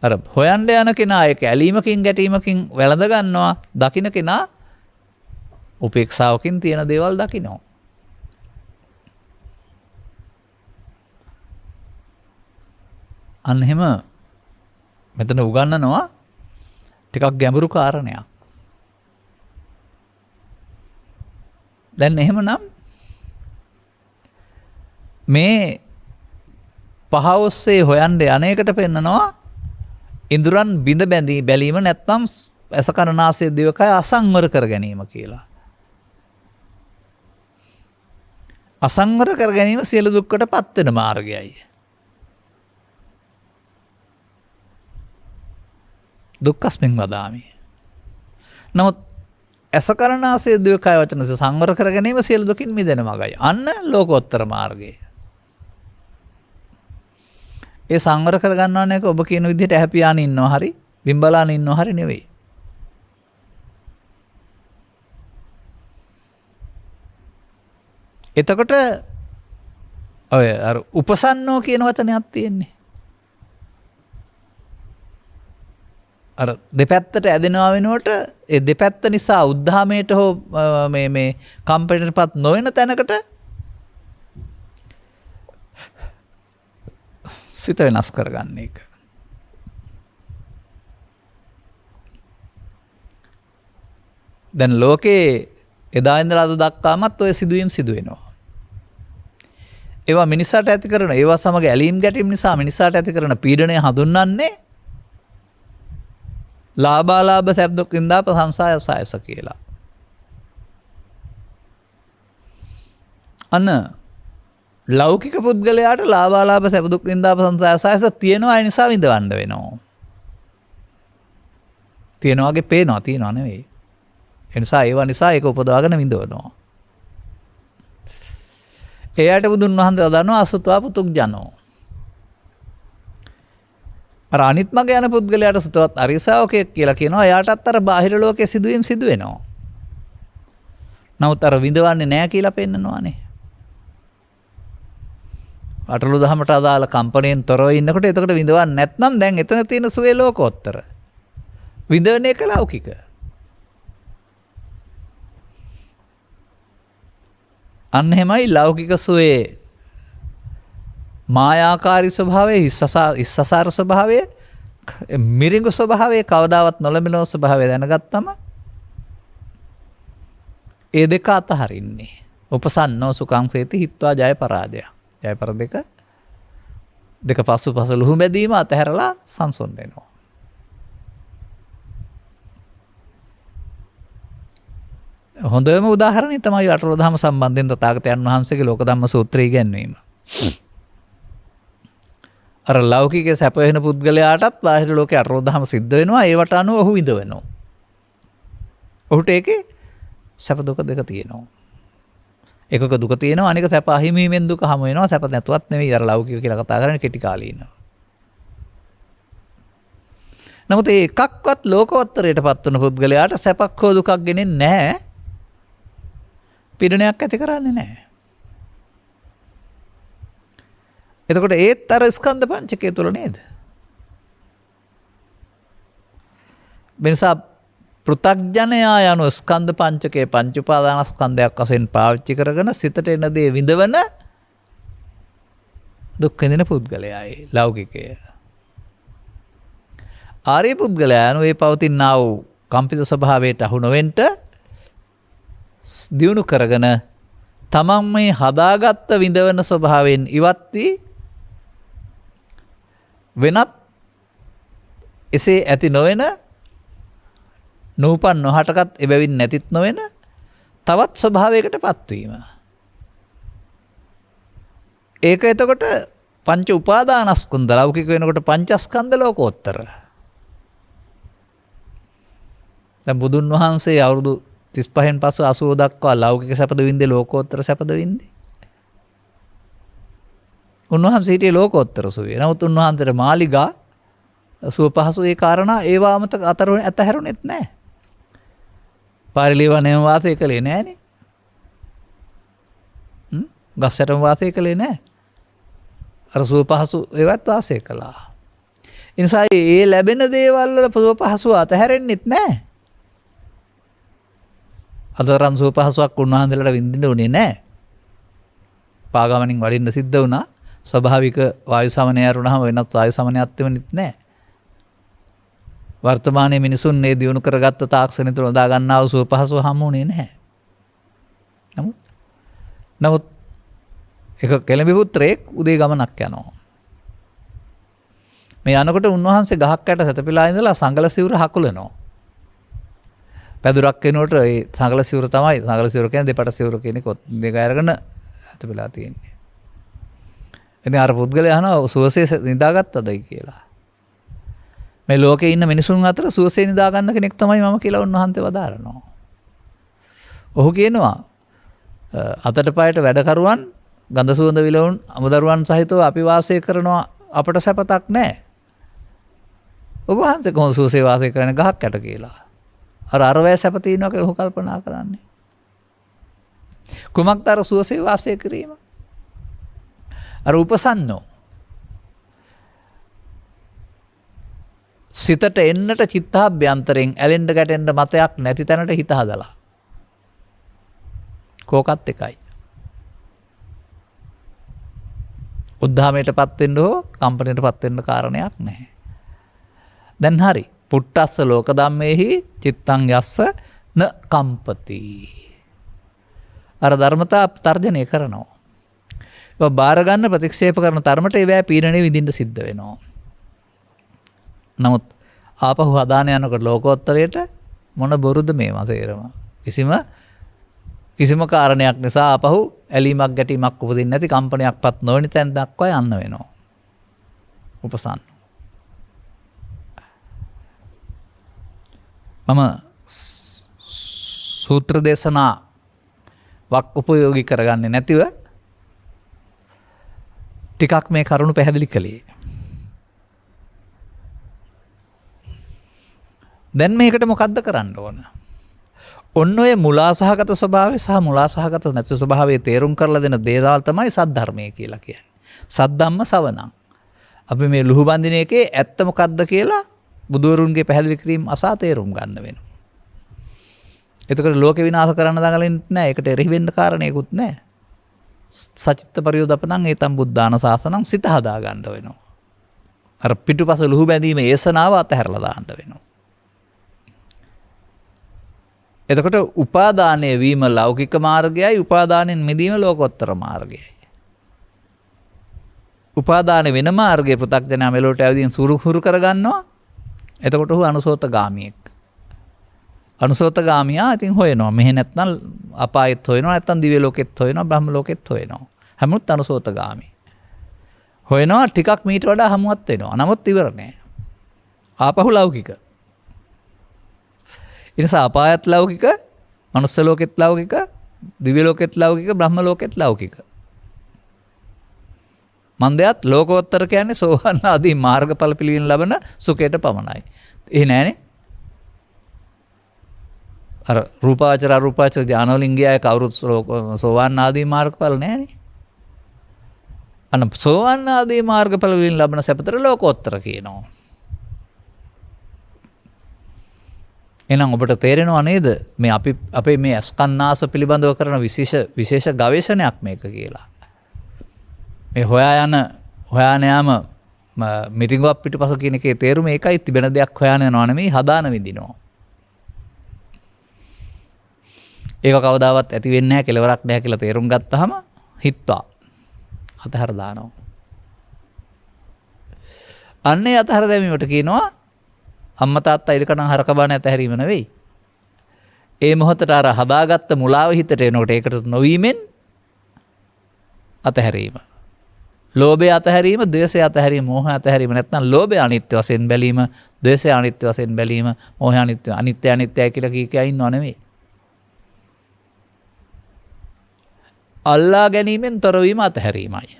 අර හොයන්න යන කෙනා ඒක ඇලීමකින් ගැටීමකින් වැළඳ ගන්නවා. දකින්න කෙනා උපේක්ෂාවකින් තියෙන දේවල් දකිනවා. අන්න එහෙම මෙතන උගන්වනවා ටිකක් ගැඹුරු කාරණයක්. දැන් එහෙමනම් මේ පහ ඔස්සේ හොයන්න අනේකට පෙන්නනවා ඉඳුරන් බිඳ බැඳී බැලීම නැත්නම් අසකරණාසය දිවකය අසංවර කර ගැනීම කියලා. අසංවර කර ගැනීම සියලු දුක්කට පත් වෙන මාර්ගයයි. දුක්ඛස්මින් වදාමි. නමුත් අසකරණාසය දිවකය වචන සංවර කර ගැනීම සියලු දුකින් මිදෙන මාර්ගය. අන්න ලෝකෝත්තර මාර්ගය. ඒ සංවර කර ගන්නවන එක ඔබ කියන විදිහට ඇහැපියාන ඉන්නවා හරි බිම්බලාන ඉන්නවා හරි නෙවෙයි. එතකොට ඔය අර උපසන්නෝ කියන වචනයක් තියෙන්නේ. අර දෙපැත්තට ඇදෙනවා වෙනුවට ඒ දෙපැත්ත නිසා උද්ධාමයට හෝ මේ කම්පැනිටපත් නොවන තැනකට සිත වෙනස් කරගන්න එක. දැන් ලෝකේ එදා ඉඳලා අද දක්වාමත් ඔය සිදුවීම් සිදු වෙනවා. ඒවා මිනිසාට ඇති කරන ඒවා සමග ඇලීම් ගැටීම් නිසා මිනිසාට ඇති කරන පීඩනය හඳුන්වන්නේ ලාභාලාභ සැප දුක් විඳා ප්‍රශංසා යසායස කියලා. අන්න ලෞකික පුද්ගලයාට ලාභාලාභ සැප දුක් විඳා ප්‍රශංසා යසායස තියෙනවා ඒ නිසා විඳවන්න වෙනවා. තියෙනවා වගේ පේනවා තියෙනවා නෙවෙයි. ඒ නිසා ඒවා නිසා ඒක උපදවාගෙන විඳවනවා. එයාට බුදුන් වහන්සේ දන්නවා අසුතවා පුතුග්ජනෝ. අර අනිත් මග යන පුද්ගලයාට සුතවත් අරිසාවකෙක් කියලා කියනවා. එයාටත් අර බාහිර ලෝකයේ සිදුවීම් සිදු වෙනවා. නමුත් අර විඳවන්නේ නැහැ කියලා පෙන්නනවානේ. අටලු දහමට අදාළ කම්පණයෙන් තොරව ඉන්නකොට එතකොට විඳවන්නේ නැත්නම් දැන් එතන තියෙන සුවේ ලෝකෝත්තර. විඳවන එක ලෞකික. අන්න එහෙමයි ලෞකික සුවේ මායාකාරී ස්වභාවය, ඉස්සසාර ස්වභාවය, මිරිඟු ස්වභාවය, කවදාවත් නොලැබෙන ස්වභාවය දැනගත්තම ඒ දෙක අතහරින්නේ. උපසන්නෝ සුඛං සේති හිත්වා ජය පරාජය. ජය පරදෙක දෙක පසු ලුහු බැදීම අතහැරලා සංසොන් වෙනවා. හොඳම උදාහරණය තමයි අටලෝ දහම සම්බන්ධයෙන් තථාගතයන් වහන්සේගේ ලෝක ධම්ම සූත්‍රය ඉගැන්වීම. අර ලෞකික සැප වෙන පුද්ගලයාටත් බාහිර ලෝකේ අටලෝ දහම සිද්ධ වෙනවා. ඒවට අනුව ඔහු විඳවනවා. ඔහුට ඒකේ සැප දුක දෙක තියෙනවා. එකක දුක තියෙනවා, අනික සැප අහිමීමෙන් දුක හමු වෙනවා. සැප නැතුවත් නෙවෙයි අර ලෞකික කියලා කතා කරන්නේ කෙටි කාලීනව. නමුත් ඒ එකක්වත් ලෝකෝත්තරයටපත් වන පුද්ගලයාට සැපක් හෝ දුකක් ගෙනෙන්නේ නැහැ. පීඩනයක් ඇති කරන්නේ නැහැ. එතකොට ඒත් අර ස්කන්ධ පංචකය තුල නේද? මෙනිසා පෘථග්ජනයා යනු ස්කන්ධ පංචකයේ පංච උපාදානස්කන්ධයක් වශයෙන් පාවිච්චි කරගෙන සිතට එන දේ විඳවන දුක් විඳින පුද්ගලයායි ලෞකිකය. ආර්ය පුද්ගලයා යනු ඒ පවතිනා වූ කම්පිත ස්වභාවයට අහු නොවෙන්න දියුණු කරගෙන තමන් මේ හදාගත්ත විඳවන ස්වභාවයෙන් ඉවත් වී වෙනත් එසේ ඇති නොවන නූපන් නොහටගත් එබැවින් නැතිත් නොවන තවත් ස්වභාවයකට පත්වීම. ඒක එතකොට පංච උපාදානස්කන්ධ ලෞකික වෙනකොට පංචස්කන්ධ ලෝකෝත්තර. දැන් බුදුන් වහන්සේ අවුරුදු 35න් පසු 80 දක්වා ලෞකික සැපද වින්දේ ලෝකෝත්තර සැපද වින්දේ. උන්වහන්සේ හිටියේ ලෝකෝත්තර සුවේ. නමුත් උන්වහන්සේට මාලිගා සුව පහසු ඒ කාරණා ඒවාම අතහැරුණෙත් නැහැ. පාරිලීවණයම වාසය කළේ නැහනේ. ගස්සටම වාසය කළේ නැහැ. අර සුව පහසු ඒවත් වාසය කළා. ඒ නිසා ඒ ලැබෙන දේවල් වල සුව පහසු අතහැරෙන්නෙත් නැහැ. අතරන් සුව පහසුවක් උන්වහන්සේලාට විඳින්න උනේ නැහැ. පාගමනින් වඩින්න සිද්ධ වුණා. ස්වභාවික වායු සමනය අරුණාම වෙනත් වායු සමනයක් තිබෙන්නේ නැහැ. වර්තමානයේ මිනිසුන් මේ දියුණු කරගත්ත තාක්ෂණය තුළ හදා ගන්නා වූ සුව පහසුව හම්බුනේ නැහැ. නමුත් එක කෙළඹි පුත්‍රයෙක් උදේ ගමනක් යනවා. මේ යනකොට උන්වහන්සේ ගහක් යට සැතපීලා ඉඳලා සංගල සිවුර හකුලනවා. පැදුරක් වෙනකොට ඒ සංගල සිවුර තමයි සංගල සිවුර කියන්නේ දෙපට සිවුර කියන එක අරගෙන සැතපීලා තියෙන්නේ. ඉතින් අර පුද්ගලයා අහනවා සුවසේ නිදාගත්තදයි කියලා. මේ ලෝකේ ඉන්න මිනිසුන් අතර සුවසේ නිදා ගන්න කෙනෙක් තමයි මම කියලා උන්වහන්සේ වදාරනවා. ඔහු කියනවා අතට පයට වැඩකරුවන් ගඳ සුවඳ විලවුන් අමුදරුවන් සහිතව අපි වාසය කරනවා අපට සැපතක් නැහැ. ඔබ වහන්සේ කොහොම සුවසේ වාසය කරන්නේ ගහක් යට කියලා. අරවැය සැප තියෙනවා කියලා ඔහු කල්පනා කරන්නේ. කුමක්ද අර සුවසේ වාසය කිරීම? අර උපසන්නෝ සිතට එන්නට චිත්තාභ්‍යන්තරයෙන් ඇලෙන්න ගැටෙන්න මතයක් නැති තැනට හිත හදලා. කෝකත් එකයි. උද්ධාමයටපත් වෙන්න හෝ කම්පණයටපත් වෙන්න කාරණයක් නැහැ. දැන් හරි. පුට්ටස්ස ලෝක ධම්මේහි චිත්තං යස්ස න කම්පති. අර ධර්මතා තර්ජනය කරනවා. ඒක බාර ගන්න ප්‍රතික්ෂේප කරන තරමට ඒවැ පීඩණය විඳින්න සිද්ධ වෙනවා. නමුත් ආපහු හදාන යනකොට ලෝකෝත්තරයට මොන බොරුද මේවා තේරම. කිසිම කාරණයක් නිසා ආපහු ඇලීමක් ගැටීමක් උපදින්නේ නැති කම්පනයක්පත් නොවන තැන දක්වා යන්න වෙනවා. උපසන්න. මම සූත්‍ර දේශනා වක් උපයෝගී කරගන්නේ නැතිව ටිකක් මේ කරුණු පැහැදිලි කළේ. දැන් මේකට මොකද්ද කරන්න ඕන? ඔන්න ඔය මුලාසහගත ස්වභාවය සහ මුලාසහගත නැති ස්වභාවය තේරුම් කරලා දෙන දේවල් තමයි සද්ධර්මය කියලා කියන්නේ. සද්ධම්ම සවණං. අපි මේ ලුහු බඳින එකේ ඇත්ත මොකද්ද කියලා බුදුවරුන්ගේ පැහැදිලි කිරීම අසා තේරුම් ගන්න වෙනවා. එතකොට ලෝක විනාශ කරන්න දඟලෙන්නේ නැහැ. ඒකට එරෙහි වෙන්න කාරණේකුත් නැහැ. සචිත්ත පරියෝදපණං ඒතම් බුද්ධාන සාසනං සිත හදා ගන්න වෙනවා. අර පිටුපස ලුහු බැඳීම ඒසනාව අතහැරලා දාන්න වෙනවා. එතකොට උපාදානය වීම ලෞකික මාර්ගයයි උපාදානෙන් මිදීම ලෝකෝත්තර මාර්ගයයි. උපාදාන වෙන මාර්ගයේ පෘථග්ජනයා මෙලොවට ඇවිදින් සුරුහුරු කරගන්නවා. එතකොට ඔහු අනුසෝතගාමියෙක්. අනුසෝතගාමියා ඉතින් හොයනවා. මෙහෙ නැත්නම් අපායෙත් හොයනවා, නැත්නම් දිව්‍ය ලෝකෙත් හොයනවා, බ්‍රහ්ම ලෝකෙත් හොයනවා. හැමෝත් අනුසෝතගාමි. හොයනවා ටිකක් මීට වඩා හමුවත් වෙනවා. නමුත් ඉවර නෑ. ආපහු ලෞකික. ඉතින් අපායත් ලෞකික, මනුස්ස ලෝකෙත් ලෞකික, දිව්‍ය ලෝකෙත් ලෞකික, බ්‍රහ්ම ලෝකෙත් ලෞකික. මන්දයත් ලෝකෝත්තර කියන්නේ සෝවාන් ආදී මාර්ගඵල පිළිවින් ලබන සුඛයට පමණයි. ඒ නෑනේ. අර රූපාවචර අරූපාවචර ඥානවලින් ගියාය කවුරුත් සෝවාන් ආදී මාර්ගඵල නෑනේ. අන්න සෝවාන් ආදී මාර්ගඵල වලින් ලබන සැපතර ලෝකෝත්තර කියනවා. එහෙනම් ඔබට තේරෙනව නේද මේ අපේ මේ ස්කන්නාස පිළිබඳව කරන විශේෂ ගවේෂණයක් මේක කියලා. මේ හොයාන යාම මිටිඟුවක් පිටුපස කියන එකේ තේරුම ඒකයි. තිබෙන දෙයක් හොයාන යනවා නෙමෙයි, හදාන විදිනවා. ඒක කවදාවත් ඇති වෙන්නේ නැහැ, කෙලවරක් නැහැ කියලා තේරුම් ගත්තාම හිටවා අතහැර දානවා. අන්නේ අතහැර දැමීමට කියනවා අම්මා තාත්තා ඉරකණන් හරකබාන ඇතහැරීම නෙවෙයි. ඒ මොහොතට අර හදාගත්ත මුලාව හිතට එනකොට ඒකට නොවීමෙන් අතහැරීම. ලෝභය අතහැරීම, ද්වේෂය අතහැරීම, මෝහය අතහැරීම. නැත්නම් ලෝභය අනිත්‍ය වශයෙන් බැලීම, ද්වේෂය අනිත්‍ය වශයෙන් බැලීම, මෝහය අනිත්‍යයි කියලා කී ඉන්නව නෙවෙයි. අල්ලා ගැනීමෙන් තොරවීම අතහැරීමයි.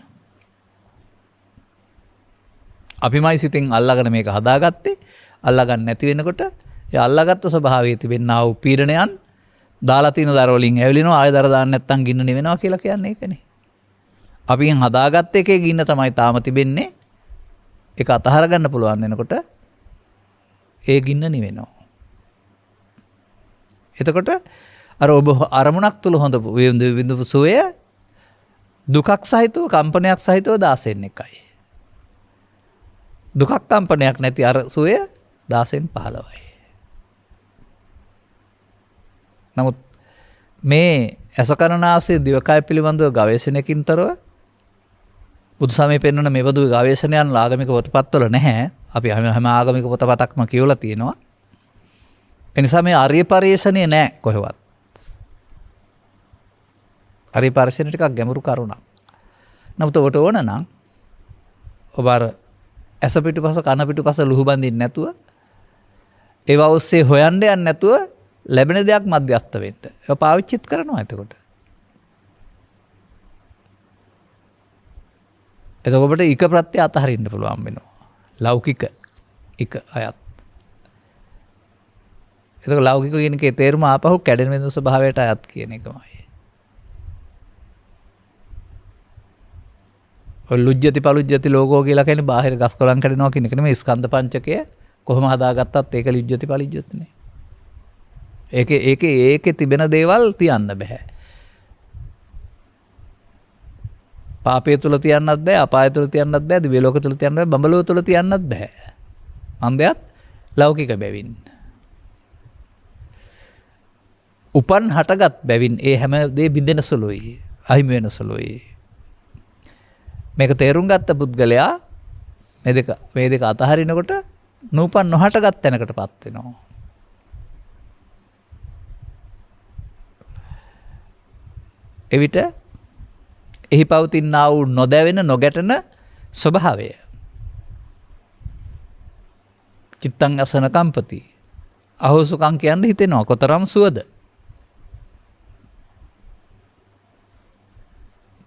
අපිමයි සිතින් අල්ලාගෙන මේක හදාගත්තේ. අල්ලාගන්න නැති වෙනකොට ඒ අල්ලාගත්තු ස්වභාවයේ තිබෙනා වූ පීඩනයන් දාලා තියෙන දර වලින් ඇවිලිනවා. ආය දර දාන්න නැත්තම් ගින්න නිවෙනවා කියලා කියන්නේ ඒකනේ. අපින් හදාගත්ත එකේ ගින්න තමයි තාම තිබෙන්නේ. ඒක අතහර ගන්න පුළුවන් වෙනකොට ඒ ගින්න නිවෙනවා. එතකොට අර ඔබ අරමුණක් තුල හොඳ විඳපු සුවය දුකක් සහිතව, කම්පනයක් සහිතව 16න් එකයි. දුකක් කම්පනයක් නැති අර සුවය 16න් 15යි. නමුත් මේ අසකරණාසය දිවකය පිළිබඳව ගවේෂණයකින් තොරව බුදුසමයේ පෙන්වන මේ බඳු ගවේෂණයන් ආගමික පොතපත්වල නැහැ. අපි හැම ආගමික පොතපතක්ම කියවලා තියෙනවා. ඒ නිසා මේ ආර්ය පරිශ්‍රණය නැහැ කොහෙවත්. ආර්ය පරිශ්‍රණය ටිකක් ගැඹුරු කරුණක්. නමුත් ඔබට ඕන නම් ඔබ අර ඇස පිටුපස කන පිටුපස ලුහු බඳින්න නැතුව ඒවා ඔස්සේ හොයන්න යන්නේ නැතුව ලැබෙන දෙයක් මධ්‍යස්ත වෙන්න. ඒක පාවිච්චිත් කරනවා එතකොට. එතකොට ඔබට ඊක ප්‍රත්‍ය අතහරින්න පුළුවන් වෙනවා. ලෞකික ඊක අයත්. එතකොට ලෞකික කියන එකේ තේරුම ආපහු කැඩෙන වෙන ස්වභාවයට අයත් කියන එකමයි. ඔය ලුජ්ජති පලුජ්ජති ලෝකෝ කියලා කියන්නේ බාහිර ගස් කොළන් කැඩෙනවා කියන එක නෙමෙයි. ස්කන්ධ පංචකය කොහොම හදාගත්තත් ඒක ලුජ්ජති පලුජ්ජති නේ. ඒකේ තිබෙන දේවල් තියන්න බෑ. පාපය තුල තියන්නත් බෑ, අපාය තුල තියන්නත් බෑ, දිව්‍ය ලෝක තුල තියන්නත් බෑ, බඹලෝ තුල තියන්නත් බෑ. අන්දයත් ලෞකික බැවින්. උපන් හටගත් බැවින් ඒ හැම දේ බින්දෙන සුළුයි, අහිමි වෙන සුළුයි. මේක තේරුම් ගත්ත පුද්ගලයා මේ දෙක අතහරිනකොට නූපන් නොහටගත් තැනකටපත් වෙනවා. එවිට එහි පවතිනා වූ නොදැවෙන නොගැටෙන ස්වභාවය චිත්තං අසන කම්පති අහෝසුකම් කියන්න හිතෙනවා. කොතරම් සුවද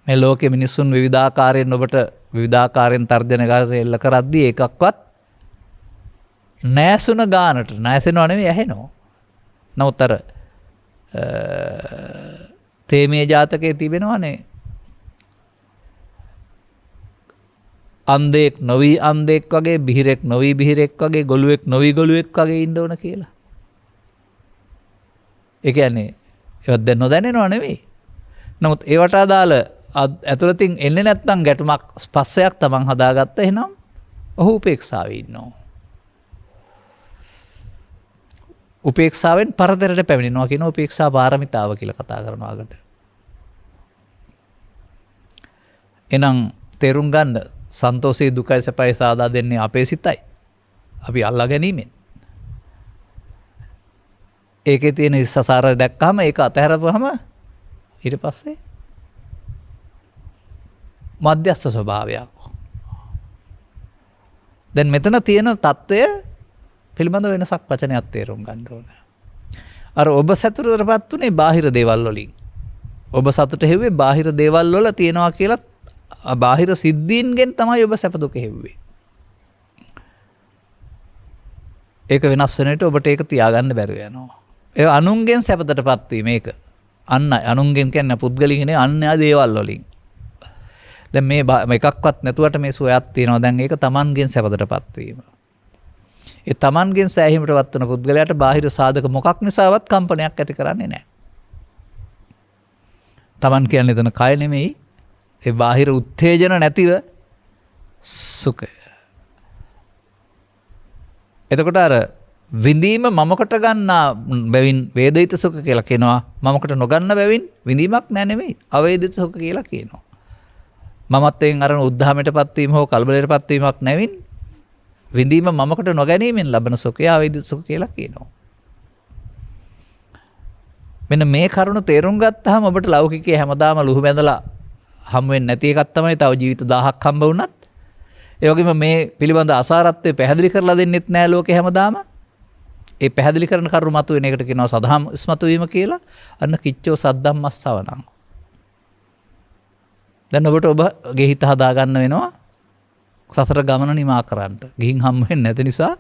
මේ ලෝකෙ මිනිසුන් විවිධාකාරයෙන් ඔබට විවිධාකාරයෙන් තර්ජන ගාසේ එල්ල කරද්දී ඒකක්වත් නැසුන ගානට නැසෙනව නෙවෙයි ඇහෙනවා. නමුත් අර තේමේ ජාතකයේ තිබෙනවනේ අන්ධෙක් නොවි අන්ධෙක් වගේ, බිහිරෙක් නොවි බිහිරෙක් වගේ, ගොළුෙක් නොවි ගොළුෙක් වගේ ඉන්න ඕන කියලා. ඒ කියන්නේ ඒවත් දැන් නොදැනෙනව නෙවෙයි. නමුත් ඒවට අදාළ ඇතුළතින් එන්නේ නැත්නම් ගැටුමක් ස්පස්සයක් තමන් හදාගත්ත. එහෙනම් ඔහු උපේක්ෂාවේ ඉන්නවා. උපේක්ෂාවෙන් පරතරයට පැමිණෙනවා කියන උපේක්ෂා පාරමිතාව කියලා කතා කරනවා අකට. එහෙනම් තේරුම් ගන්න සන්තෝෂේ දුකයි සැපයි සාදා දෙන්නේ අපේ සිතයි. අපි අල්ලා ගැනීමෙන්. ඒකේ තියෙන හිස්සසාරය දැක්කම ඒක අතහැරපුවම ඊට පස්සේ මධ්‍යස්ථ ස්වභාවයක්. දැන් මෙතන තියෙන తত্ত্বය පිළිබඳ වෙනසක් වචනයක් තේරුම් ගන්න ඕන. අර ඔබ සතුටටපත් උනේ බාහිර දේවල් වලින්. ඔබ සතුට හෙව්වේ බාහිර දේවල් වල තියනවා කියලා බාහිර සිද්ධීන්ගෙන් තමයි ඔබ සැප දුක හෙව්වේ. ඒක වෙනස් වෙන විට ඔබට ඒක තියාගන්න බැරුව යනවා. ඒ අනුන්ගෙන් සැපතටපත් වීම ඒක. අනුන්ගෙන් කියන්නේ පුද්ගලිකනේ අන්‍ය දේවල් වලින්. දැන් මේ එකක්වත් නැතුවට මේ සුවයක් තියෙනවා. දැන් ඒක තමන්ගෙන් සැපතටපත් වීම. ඒ තමන්ගෙන් සෑහීමටපත් වන පුද්ගලයාට බාහිර සාධක මොකක් නිසාවත් කම්පනයක් ඇති කරන්නේ නැහැ. තමන් කියන්නේ එතන කය නෙමෙයි. ඒ බාහිර උත්තේජන නැතිව සුඛය. එතකොට අර විඳීම මමකට ගන්නා බැවින් වේදිත සුඛ කියලා කියනවා. මමකට නොගන්න බැවින් විඳීමක් නෑ නෙමෙයි. අවේදිත සුඛ කියලා කියනවා. මමත්වයෙන් අරන උද්ධාමයටපත් වීම හෝ කලබලයටපත් වීමක් නැවින් විඳීම මමකට නොගැනීමෙන් ලබන සුඛය අවේදිත සුඛ කියලා කියනවා. මෙන්න මේ කරුණ තේරුම් ගත්තාම ඔබට ලෞකිකයේ හැමදාම ලුහු බැඳලා හම් වෙන්නේ නැති එකක් තමයි තව ජීවිත 1000ක් හම්බ වුණත්. ඒ වගේම මේ පිළිබඳ අසාරත්වය පැහැදිලි කරලා දෙන්නෙත් නෑ ලෝකේ හැමදාම. ඒ පැහැදිලි කරන කරුණු මත වෙන එකට කියනවා සදහම් ඉස්මතු වීම කියලා. අන්න කිච්චෝ සද්දම්මස්සවණං. දැන් ඔබට ඔබගේ හිත හදා ගන්න වෙනවා සසර ගමන නිමා කරන්න. ගිහින් හම් වෙන්නේ නැති නිසා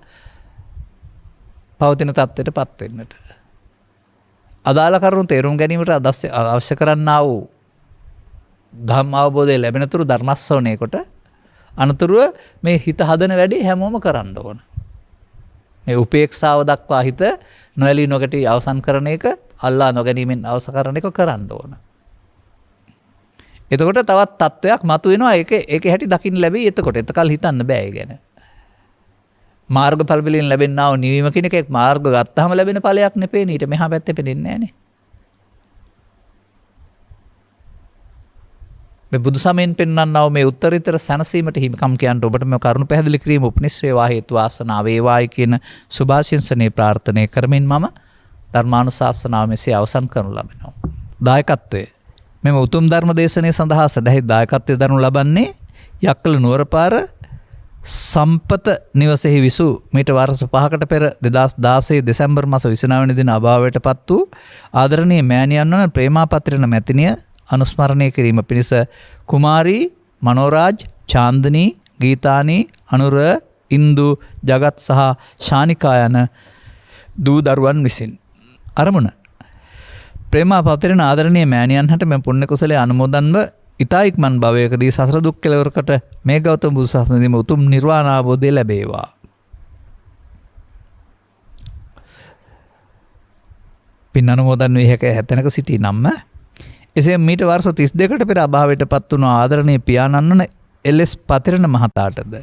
පවතින තත්ත්වයටපත් වෙන්නට. අදාළ කරුණු තේරුම් ගැනීමට අවශ්‍ය කරන්නා වූ ධම්ම අවබෝධය ලැබෙනතුරු ධර්ම ශ්‍රවණය කොට අනතුරුව මේ හිත හදන වැඩේ හැමෝම කරන්න ඕන. මේ උපේක්ෂාව දක්වා හිත නොඇලී නොගැටී අවසන් කරන එක, අල්ලා නොගැනීමෙන් අවසන් කරන එක කරන්න ඕන. එතකොට තවත් තත්ත්වයක් මතුවෙනවා. ඒකේ හැටි දකින්න ලැබෙයි. එතකොට එතකල් හිතන්න බෑ ඒ ගැන. මාර්ගඵල වලින් ලැබෙනා වූ නිවීම කියන එක මාර්ග ගත්තාම ලැබෙන ඵලයක් නෙපේනේ. ඊට මෙහා පැත්තේ පෙනෙන්නේ නැහනේ. මේ බුදු සමයෙන් පෙන්වන්නා වූ මේ උත්තරීතර සැනසීමට හිමිකම් කියන්න ඔබට මේ කරුණ පැහැදිලි කිරීම උපනිශ්‍රේවා හේතු වාසනාව වේවායි කියන සුභාශිංසනේ ප්‍රාර්ථනා කරමින් මම ධර්මානුශාසනාව මෙසේ අවසන් කරනු ලබනවා. දායකත්වයේ මෙම උතුම් ධර්ම දේශනාව සඳහා සදහි දායකත්වයේ දරනු ලබන්නේ යක්කල නුවරපාර සම්පත නිවසේහි විසූ මීට වර්ෂ 5කට පෙර 2016 දෙසැම්බර් මාස 29 වෙනි දින අභාවයටපත් වූ ආදරණීය මෑණියන් වන ප්‍රේමාපත්‍රන මැතිණිය අනුස්මරණය කිරීම පිණිස කුමාරී මනෝරාජ් චාන්දනී ගීතානී අනුර ඉන්දු ජගත් සහ ශානිකා යන දූ දරුවන් විසින් අරමුණ ප්‍රේමාපත්‍රන ආදරණීය මෑණියන් හට මෙම පුණ්‍ය කුසලයේ අනුමෝදන්ව ඉතා ඉක්මන් භවයකදී සසර දුක් කෙලවරකට මේ ගෞතම බුදු සසුනේදීම උතුම් නිර්වාණ අවබෝධය ලැබේවා. පින් අනුමෝදන් වී හැතැනක සිටි නම් එසේ මීට වර්ෂ 32කට පෙර අභාවයටපත් වුණු ආදරණීය පියාණන් වන එල්.එස්. පතිරණ මහතාටද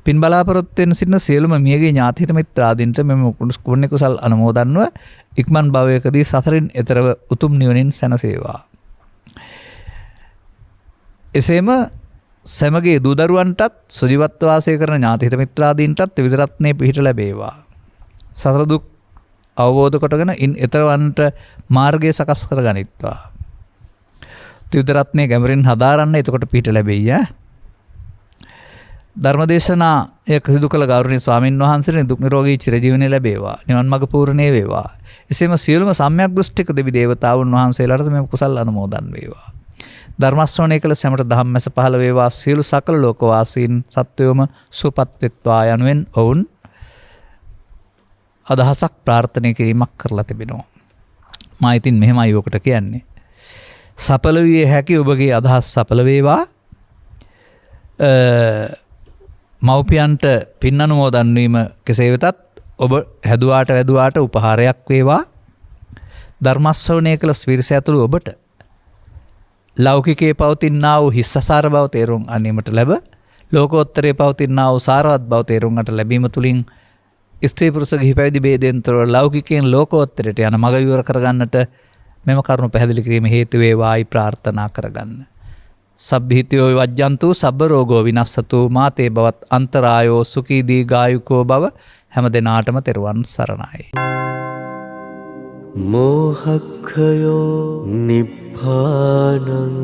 පින් බලාපොරොත්තු වෙන සිටින සියලුම මියගේ ඥාතිහිත මිත්‍රාදීන්ට මෙම පුණ්‍ය කුසල් අනුමෝදන්ව ඉක්මන් භවයකදී සසරින් එතරව උතුම් නිවනින් සැනසේවා. එසේම සැමගේ දූදරුවන්ටත් සුජීවත්ව වාසය කරන ඥාතිහිත මිත්‍රාදීන්ටත් ත්‍රිවිධ රත්නයේ පිහිට ලැබේවා. සසර දුක් අවබෝධ කොටගෙන ඉන් එතරවන්ට මාර්ගය සකස් කර ගනිත්වා. ත්‍රිවිධ රත්නයේ ගැඹුරින් හදාරන්න එතකොට පිහිට ලැබෙයි. ධර්මදේශනාය සිදු කළ ගෞරවනීය ස්වාමින් වහන්සේට දුක් නිරෝගී චිරජීවනය ලැබේවා. නිවන් මඟ පූර්ණේ වේවා. එසේම සියලුම සම්‍යක් දෘෂ්ටික දෙවි දේවතාවුන් වහන්සේලාට මේ කුසල් අනුමෝදන් වේවා. ධර්ම ශ්‍රවණය කළ සැමට ධම්මස පහළ වේවා. සියලු සකල ලෝකවාසීන් සත්වයෝම සුවපත් වෙත්වා යනුවෙන් ඔවුන් අදහසක් ප්‍රාර්ථනා කිරීමක් කරලා තිබෙනවා. මා ඉතින් මෙහෙමයි ඔකට කියන්නේ. සඵල විය හැකි ඔබගේ අදහස් සඵල වේවා. මව්පියන්ට පින් අනුමෝදන් වීම කෙසේ වෙතත් ඔබ හැදුවාට වැදුවාට උපහාරයක් වේවා. ධර්ම ශ්‍රවණය කළ ස්විරස ඇතුළු ඔබට ලෞකිකයේ පවතිනා වූ හිස්සසාර බව තේරුම් ගැනීමට ලැබ ලෝකෝත්තරයේ පවතිනා වූ සාරවත් බව තේරුම් ගන්නට ලැබීම තුළින් ස්ත්‍රී පුරුෂ ගිහි පැවිදි ભેදයෙන් තොරව ලෞකිකයෙන් ලෝකෝත්තරයට යන මඟ විවර කරගන්නට මෙම කරුණු පැහැදිලි කිරීම හේතු වේවායි ප්‍රාර්ථනා කරගන්න. සබ්බීතියෝ වජ්ජන්තු සබ්බ රෝගෝ විනස්සතු මාතේ බවත් අන්තරායෝ සුඛී දීඝායුකෝ බව හැම දිනාටම තෙරුවන් සරණයි. मोहक्षयो निब्बानम्